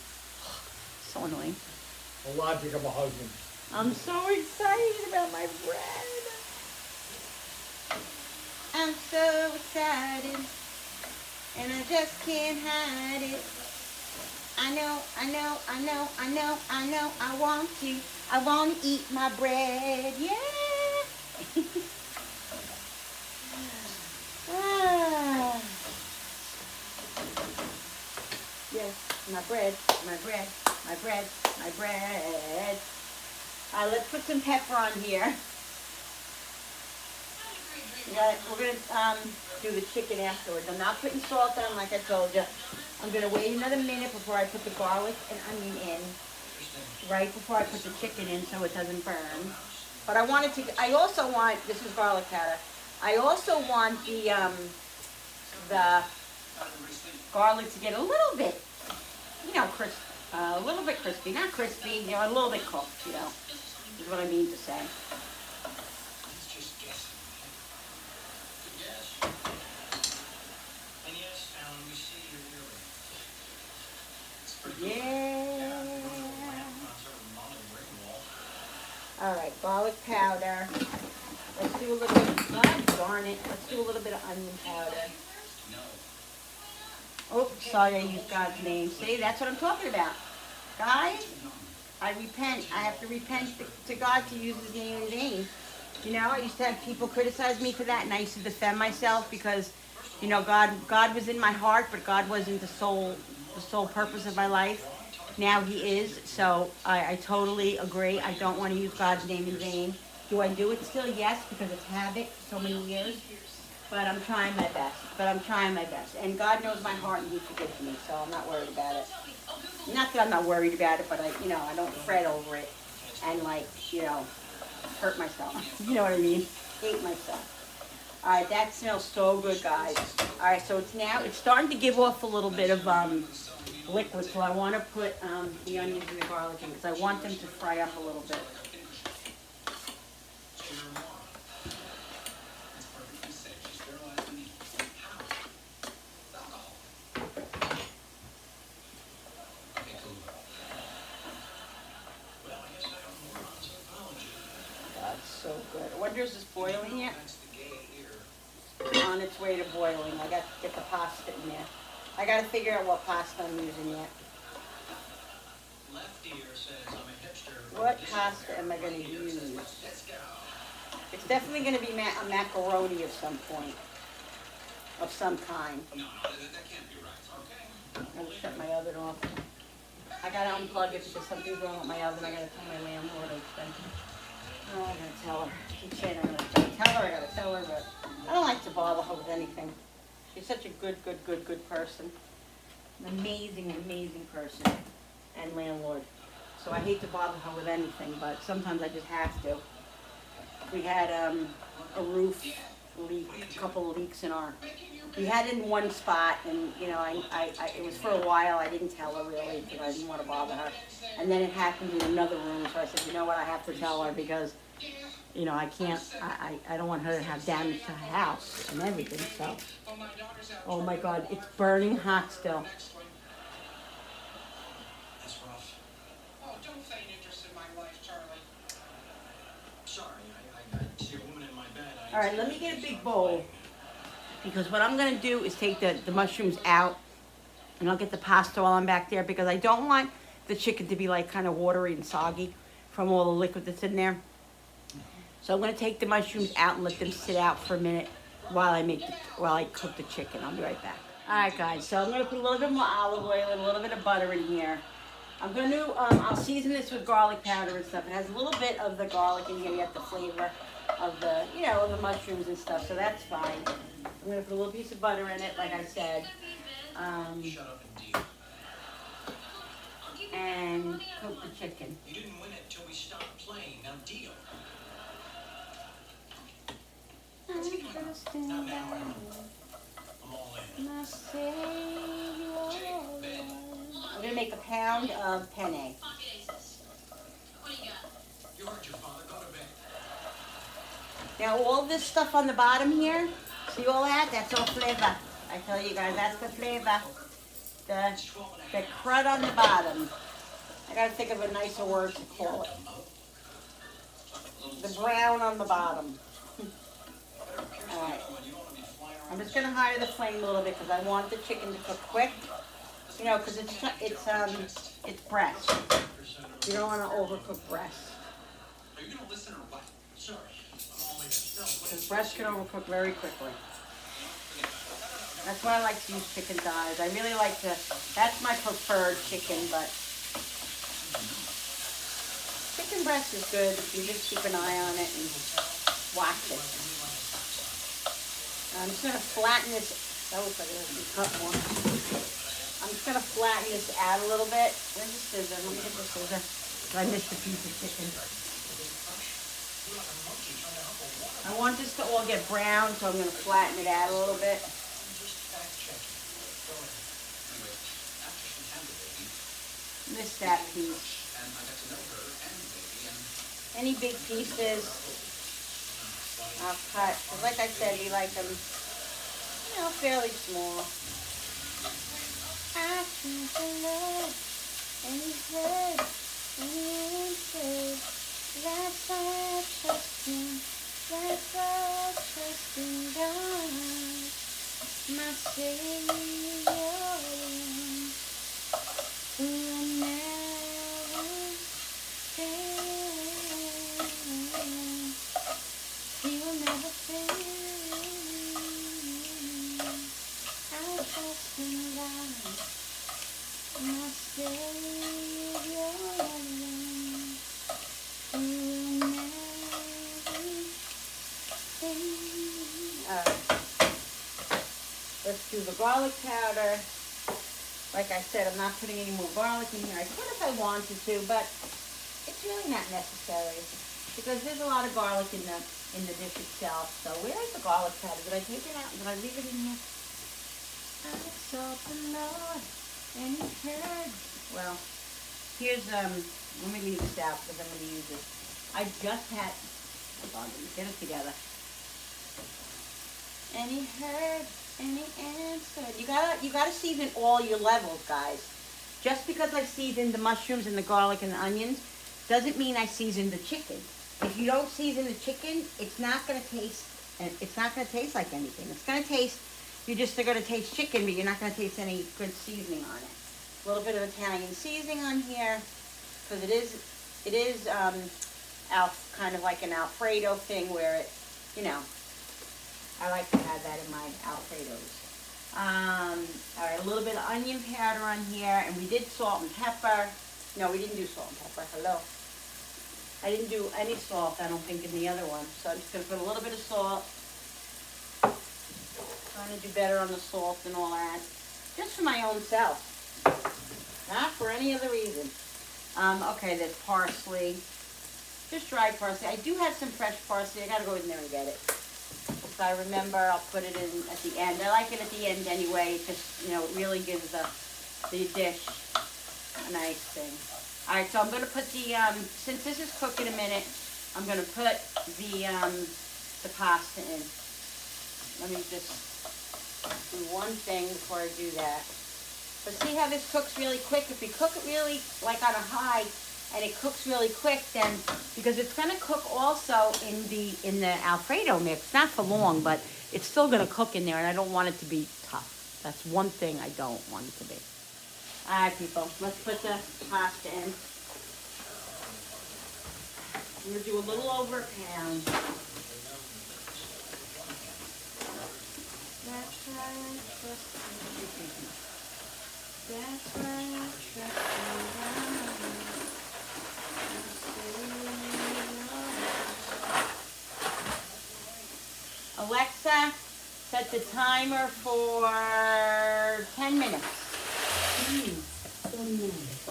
So annoying. The logic of a husband. I'm so excited about my bread. I'm so excited. And I just can't hide it. I know, I want to eat my bread, yeah. Ah. Yes, my bread. All right, let's put some pepper on here. We're gonna do the chicken afterwards. I'm not putting salt on like I told you. I'm gonna wait another minute before I put the garlic and onion in. Right before I put the chicken in so it doesn't burn. But I also want, this is garlic powder. I also want the garlic to get a little bit, crisp, a little bit crispy. Not crispy, a little bit cooked, is what I mean to say. Yeah. All right, garlic powder. Let's do a little bit, God darn it. Let's do a little bit of onion powder. Oh, sorry I used God's name. See, that's what I'm talking about. Guys, I repent. I have to repent to God to use his name. I used to have people criticize me for that, and I used to defend myself because, God was in my heart, but God wasn't the sole the sole purpose of my life. Now he is, so I totally agree. I don't want to use God's name in vain. Do I do it still? Yes, because it's habit for so many years. But I'm trying my best. And God knows my heart and He forgives me, so I'm not worried about it. Not that I'm not worried about it, but I don't fret over it and hurt myself. You know what I mean? Hate myself. All right, that smells so good, guys. All right, so it's starting to give off a little bit of liquid, so I want to put the onions and the garlic in because I want them to fry up a little bit. That's so good. I wonder, is this boiling yet? On its way to boiling. I got to get the pasta in there. I got to figure out what pasta I'm using yet. What pasta am I going to use? It's definitely going to be a macaroni of some point. Of some kind. I'm going to shut my oven off. I got to unplug it because something's wrong with my oven. I got to tell my landlord. Oh, I'm going to tell her. I keep saying I'm going to tell her. I got to tell her, but I don't like to bother her with anything. She's such a good person. An amazing person and landlord. So I hate to bother her with anything, but sometimes I just have to. We had a roof leak, a couple of leaks we had in one spot, and it was for a while. I didn't tell her really because I didn't want to bother her. And then it happened in another room, so I said, you know what, I have to tell her because I can't, I don't want her to have damage to her house and everything, so. Oh my God, it's burning hot still. That's rough. Oh, don't feign interest in my life, Charlie. Sorry, I see a woman in my bed. All right, let me get a big bowl because what I'm gonna do is take the mushrooms out and I'll get the pasta while I'm back there because I don't want the chicken to be like kind of watery and soggy from all the liquid that's in there. So I'm going to take the mushrooms out and let them sit out for a minute while I cook the chicken. I'll be right back. All right, guys. So I'm going to put a little bit more olive oil and a little bit of butter in here. I'm going to I'll season this with garlic powder and stuff. It has a little bit of the garlic in here. You get the flavor of the of the mushrooms and stuff. So that's fine. I'm going to put a little piece of butter in it, like I said. Shut up and deal. And cook the chicken. You didn't win it till we stopped playing. Now deal. Not now. I'm all in. I'm going to make a pound of penne. You heard your father. Go to bed. Now all this stuff on the bottom here, see all that? That's all flavor. I tell you guys, that's the flavor. The crud on the bottom. I gotta think of a nicer word to call it. The brown on the bottom. Alright. I'm just gonna higher the flame a little bit because I want the chicken to cook quick. Because it's breast. You don't want to overcook breast. Are you gonna listen or what? Sorry. I'm all in. No. Because breast can overcook very quickly. That's why I like to use chicken thighs. I really like that's my preferred chicken, but chicken breast is good if you just keep an eye on it and watch it. I'm just going to flatten this. That looks like it has to be cut more. I'm just going to flatten this out a little bit. Where's the scissor? Let me get the scissor. I missed a piece of chicken. I want this to all get brown, so I'm going to flatten it out a little bit. Missed that piece. Any big pieces, I'll cut. Like I said, we like them, fairly small. I choose to love any hurt, any injury. That's why I trust Him. That's why I trust in God, my Savior, who will never fail. He will never fail. I trust in God. Let's do the garlic powder. Like I said, I'm not putting any more garlic in here. I could if I wanted to, but it's really not necessary because there's a lot of garlic in the dish itself. So where is the garlic powder? Did I take it out? Did I leave it in here? I sought the Lord and He heard. Well, here's let me leave this out because I'm going to use it. I just had. Hold on, let me get it together. And He heard. And He answered. You gotta season all your levels, guys. Just because I seasoned the mushrooms and the garlic and the onions doesn't mean I seasoned the chicken. If you don't season the chicken, it's not gonna taste. It's not gonna taste like anything. It's gonna taste. You just are gonna taste chicken, but you're not gonna taste any good seasoning on it. A little bit of Italian seasoning on here because it is kind of like an Alfredo thing where it, you know. I like to have that in my Alfredos. All right, a little bit of onion powder on here, and we did salt and pepper. No, we didn't do salt and pepper. Hello. I didn't do any salt, I don't think, in the other one. So I'm just going to put a little bit of salt. Trying to do better on the salt and all that. Just for my own self. Not for any other reason. Okay, there's parsley. Just dried parsley. I do have some fresh parsley. I got to go in there and get it. If I remember, I'll put it in at the end. I like it at the end anyway. It just, you know, it really gives the dish a nice thing. All right, so I'm going to put the, since this is cooking a minute, I'm going to put the pasta in. Let me just do one thing before I do that. But see how this cooks really quick? If you cook it really like on a high, and it cooks really quick, then because it's going to cook also in the Alfredo mix, not for long, but it's still going to cook in there, and I don't want it to be tough. That's one thing I don't want it to be. All right, people, let's put the pasta in. I'm going to do a little over a pound. That's right, trust me. That's right, trust me. Alexa, set the timer for 10 minutes. So nice.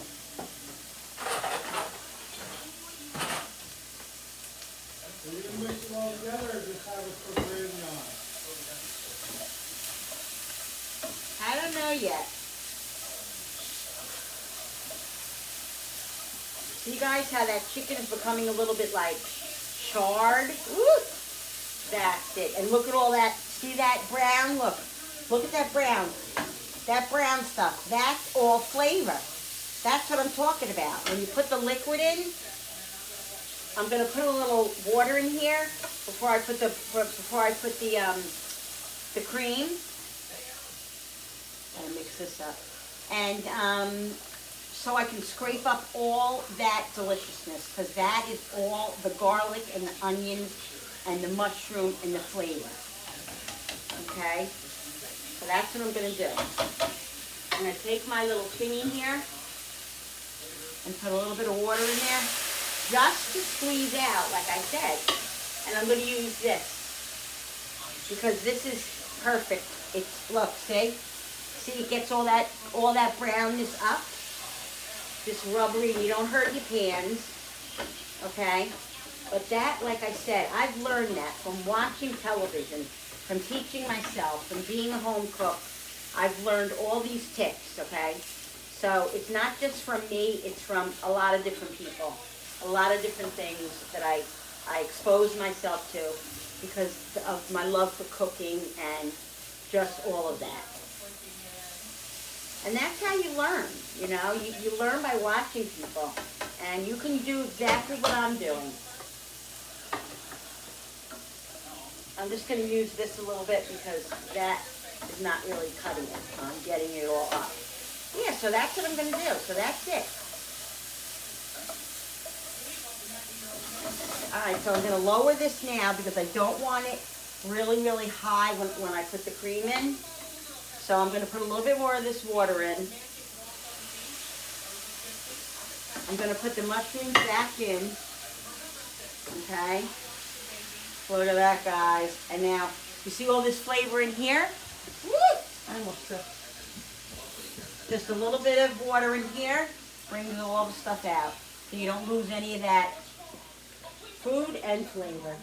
Are you gonna mix it all together or just have it cook gravy on? I don't know yet. See, guys, how that chicken is becoming a little bit like charred? Woo! That's it. And look at all that. See that brown? Look at that brown. That brown stuff. That's all flavor. That's what I'm talking about. When you put the liquid in, I'm gonna put a little water in here before I put the cream. Gotta mix this up. And so I can scrape up all that deliciousness, because that is all the garlic and the onions and the mushroom and the flavor. Okay? So that's what I'm going to do. I'm going to take my little thingy here and put a little bit of water in there just to squeeze out, like I said. And I'm going to use this because this is perfect. It's, look, see? See, it gets all that brownness up. This rubbery, you don't hurt your pans. Okay? But that, like I said, I've learned that from watching television, from teaching myself, from being a home cook. I've learned all these tips, okay? So it's not just from me, it's from a lot of different people. A lot of different things that I expose myself to because of my love for cooking and just all of that. And that's how you learn, you know? You learn by watching people. And you can do exactly what I'm doing. I'm just going to use this a little bit because that is not really cutting it. I'm getting it all up. Yeah, so that's what I'm going to do. So that's it. All right, so I'm going to lower this now because I don't want it really, really high when I put the cream in. So I'm going to put a little bit more of this water in. I'm going to put the mushrooms back in. Okay? Look at that, guys. And now, you see all this flavor in here? Woo! I almost tripped. Just a little bit of water in here brings all the stuff out. So you don't lose any of that food and flavor.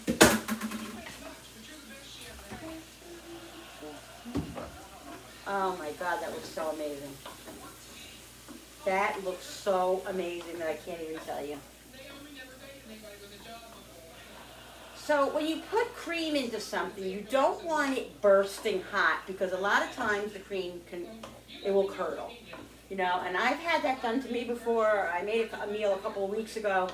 Oh my God, that looks so amazing. That looks so amazing that I can't even tell you. So when you put cream into something, you don't want it bursting hot because a lot of times the cream it will curdle. You know, and I've had that done to me before. I made a meal a couple of weeks ago.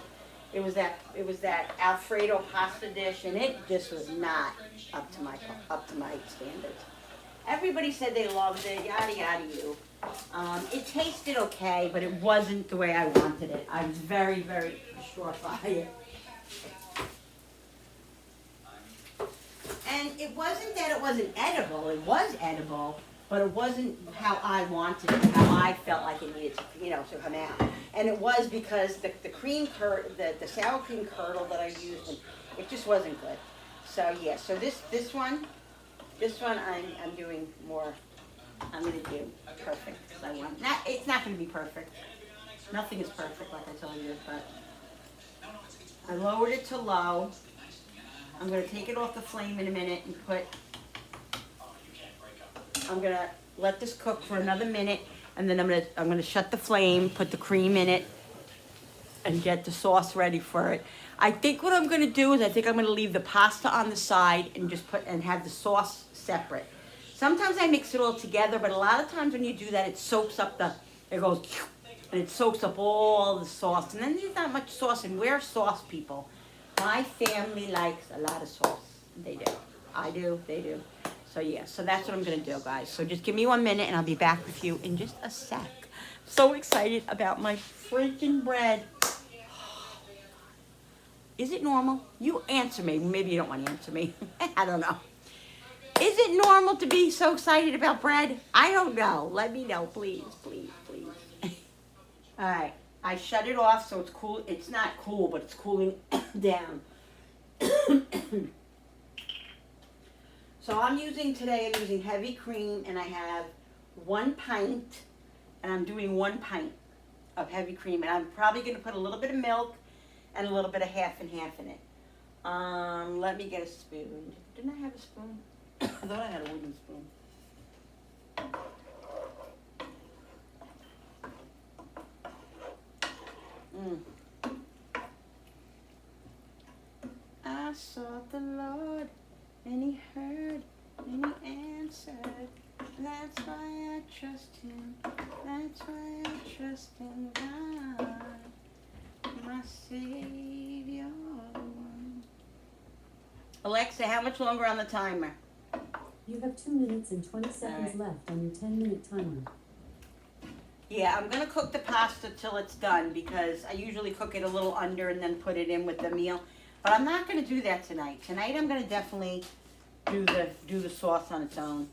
It was that Alfredo pasta dish, and it just was not up to my standards. Everybody said they loved it, yada yada you. It tasted okay, but it wasn't the way I wanted it. I was very, very surefire it. And it wasn't that it wasn't edible. It was edible, but it wasn't how I wanted it, how I felt like it needed to come out. And it was because the sour cream curdle that I used, and it just wasn't good. So yeah, so this one I'm doing more. I'm gonna do perfect because I want. It's not gonna be perfect. Nothing is perfect, like I told you, but I lowered it to low. I'm gonna take it off the flame in a minute and I'm gonna let this cook for another minute, and then I'm gonna shut the flame, put the cream in it, and get the sauce ready for it. I think what I'm gonna do is I'm gonna leave the pasta on the side and just have the sauce separate. Sometimes I mix it all together, but a lot of times when you do that, it soaks up it goes, and it soaks up all the sauce, and then there's not much sauce, and we're sauce people. My family likes a lot of sauce. They do. I do, they do. So yeah, so that's what I'm gonna do, guys. So just give me 1 minute and I'll be back with you in just a sec. So excited about my freaking bread. Is it normal? You answer me. Maybe you don't want to answer me. I don't know. Is it normal to be so excited about bread? I don't know. Let me know, please, please, please. All right, I shut it off so it's cool. It's not cool, but it's cooling down. So I'm using heavy cream, and I have 1 pint, and I'm doing 1 pint of heavy cream, and I'm probably going to put a little bit of milk and a little bit of half and half in it. Let me get a spoon. Didn't I have a spoon? I thought I had a wooden spoon. I sought the Lord, and he heard, and he answered. That's why I trust him. That's why I trust in God, my Savior. Alexa, how much longer on the timer? You have 2 minutes and 20 seconds left on your 10-minute timer. Yeah, I'm gonna cook the pasta till it's done because I usually cook it a little under and then put it in with the meal. But I'm not gonna do that tonight. Tonight I'm gonna definitely do the sauce on its own.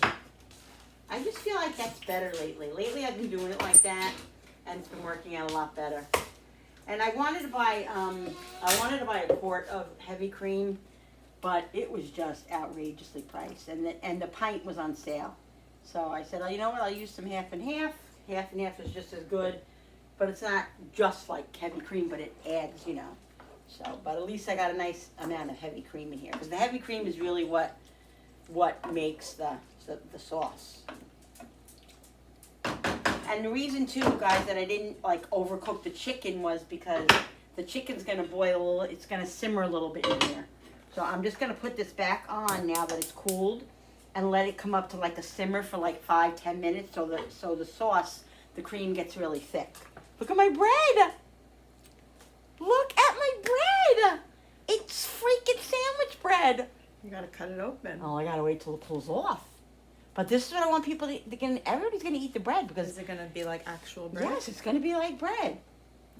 I just feel like that's better lately. Lately I've been doing it like that, and it's been working out a lot better. And I wanted to buy a quart of heavy cream, but it was just outrageously priced, and the pint was on sale. So I said, oh, you know what? I'll use some half and half. Half and half is just as good, but it's not just like heavy cream, but it adds, you know. So, but at least I got a nice amount of heavy cream in here, because the heavy cream is really what makes the sauce. And the reason too, guys, that I didn't like overcook the chicken was because the chicken's gonna boil. It's gonna simmer a little bit in here. So I'm just gonna put this back on now that it's cooled, and let it come up to like a simmer for like 5-10 minutes, so the sauce, the cream gets really thick. Look at my bread. Look at my bread. It's freaking sandwich bread. You gotta cut it open. Oh, I gotta wait till it cools off. But this is what I want people to everybody's gonna eat the bread because Is it gonna be like actual bread? yes, it's gonna be like bread.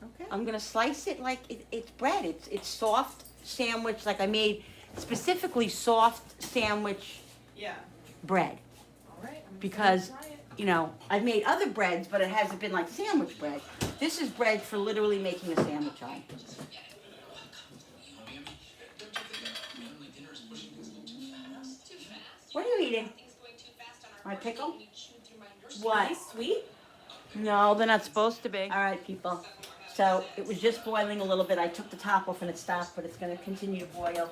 Okay. I'm gonna slice it like it's bread. It's soft sandwich, like I made specifically soft sandwich Yeah. bread. All right. I'm Because, gonna try it. you know, I've made other breads, but it hasn't been like sandwich bread. This is bread for literally making a sandwich on. What do you eating? My pickle? What? What? Sweet? No, they're not supposed to be. All right, people. So it was just boiling a little bit. I took the top off and it stopped, but it's going to continue to boil.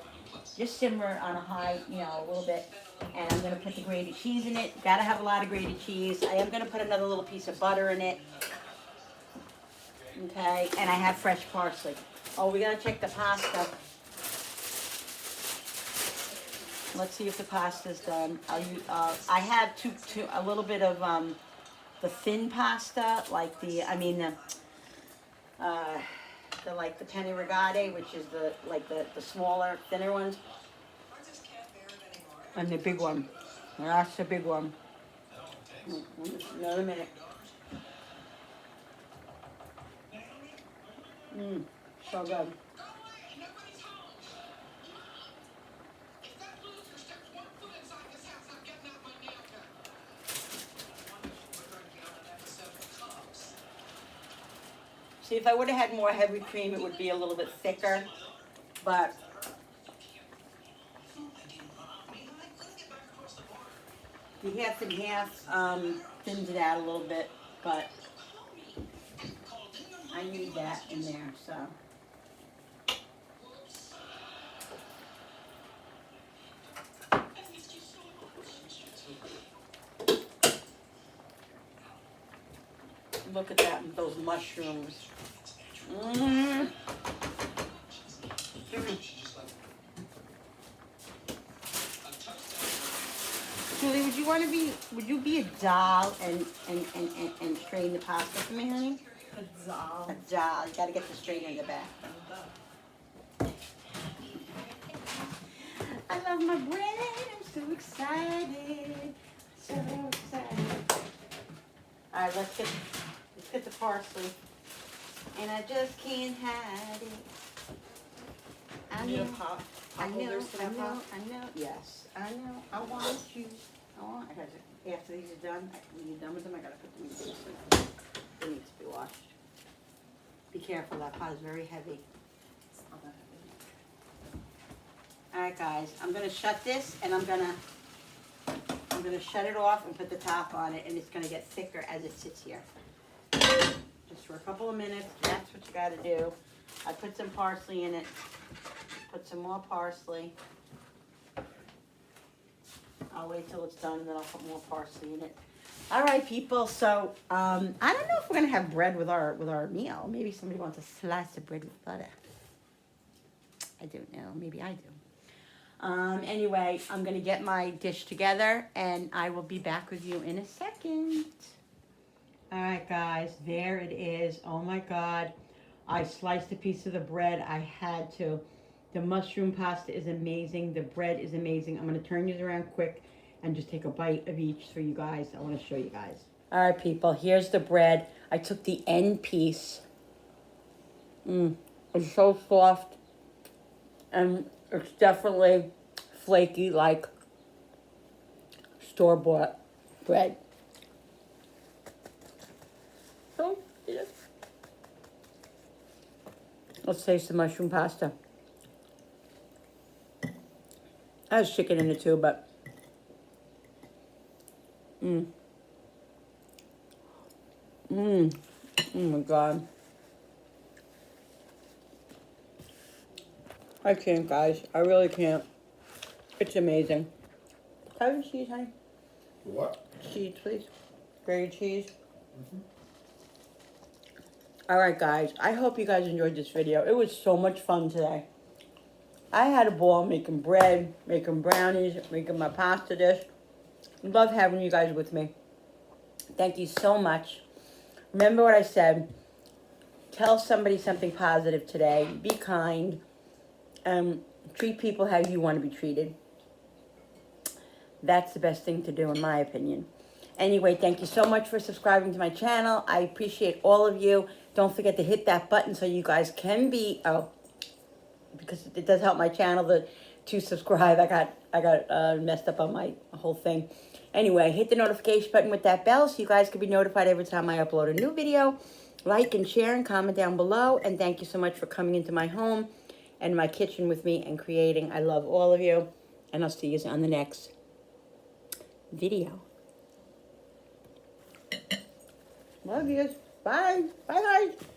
Just simmer on a high, a little bit. And I'm going to put the grated cheese in it. Got to have a lot of grated cheese. I am going to put another little piece of butter in it. Okay, and I have fresh parsley. Oh, we got to check the pasta. Let's see if the pasta's done. I have a little bit of the thin pasta, like the penne rigate, which is the smaller, thinner ones, and the big one. That's the big one. Another minute. So good. See, if I would have had more heavy cream, it would be a little bit thicker, but the half and half thins it out a little bit, but I need that in there, so. Look at that, those mushrooms. Julie, would you be a doll and strain the pasta for me, honey? A doll. A doll. You gotta get the strainer in the back. I love my bread. I'm so excited. So excited. All right, let's get the parsley. And I just can't hide it. I Need a know. pop I know, holders for that pot? I know, yes, I know, I want you, after these are done, when you're done with them, I gotta put them in the sink. They need to be washed. Be careful, that pot is very heavy. Alright guys, I'm gonna shut this and I'm gonna shut it off and put the top on it, and it's gonna get thicker as it sits here. Just for a couple of minutes, that's what you gotta do. I put some parsley in it. Put some more parsley. I'll wait till it's done and then I'll put more parsley in it. All right, people, so I don't know if we're gonna have bread with our meal. Maybe somebody wants a slice of bread with butter. I don't know, maybe I do. Anyway, I'm gonna get my dish together and I will be back with you in a second. All right, guys, there it is. Oh my God. I sliced a piece of the bread. I had to. The mushroom pasta is amazing. The bread is amazing. I'm going to turn these around quick and just take a bite of each for you guys. I want to show you guys. All right, people. Here's the bread. I took the end piece. It's so soft. And it's definitely flaky like store-bought bread. So, yeah. Let's taste the mushroom pasta. Has chicken in it too, but oh my God, I can't, guys. I really can't. It's amazing. Have your cheese, honey. What? Cheese, please. Grated cheese. All right, guys. I hope you guys enjoyed this video. It was so much fun today. I had a ball making bread, making brownies, making my pasta dish. Love having you guys with me. Thank you so much. Remember what I said. Tell somebody something positive today. Be kind. Treat people how you want to be treated. That's the best thing to do, in my opinion. Anyway, thank you so much for subscribing to my channel. I appreciate all of you. Don't forget to hit that button so you guys can be... because it does help my channel to subscribe. I got messed up on my whole thing. Anyway, hit the notification button with that bell so you guys can be notified every time I upload a new video. Like and share and comment down below. And thank you so much for coming into my home and my kitchen with me and creating. I love all of you. And I'll see you on the next video. Love you. Bye. Bye, guys.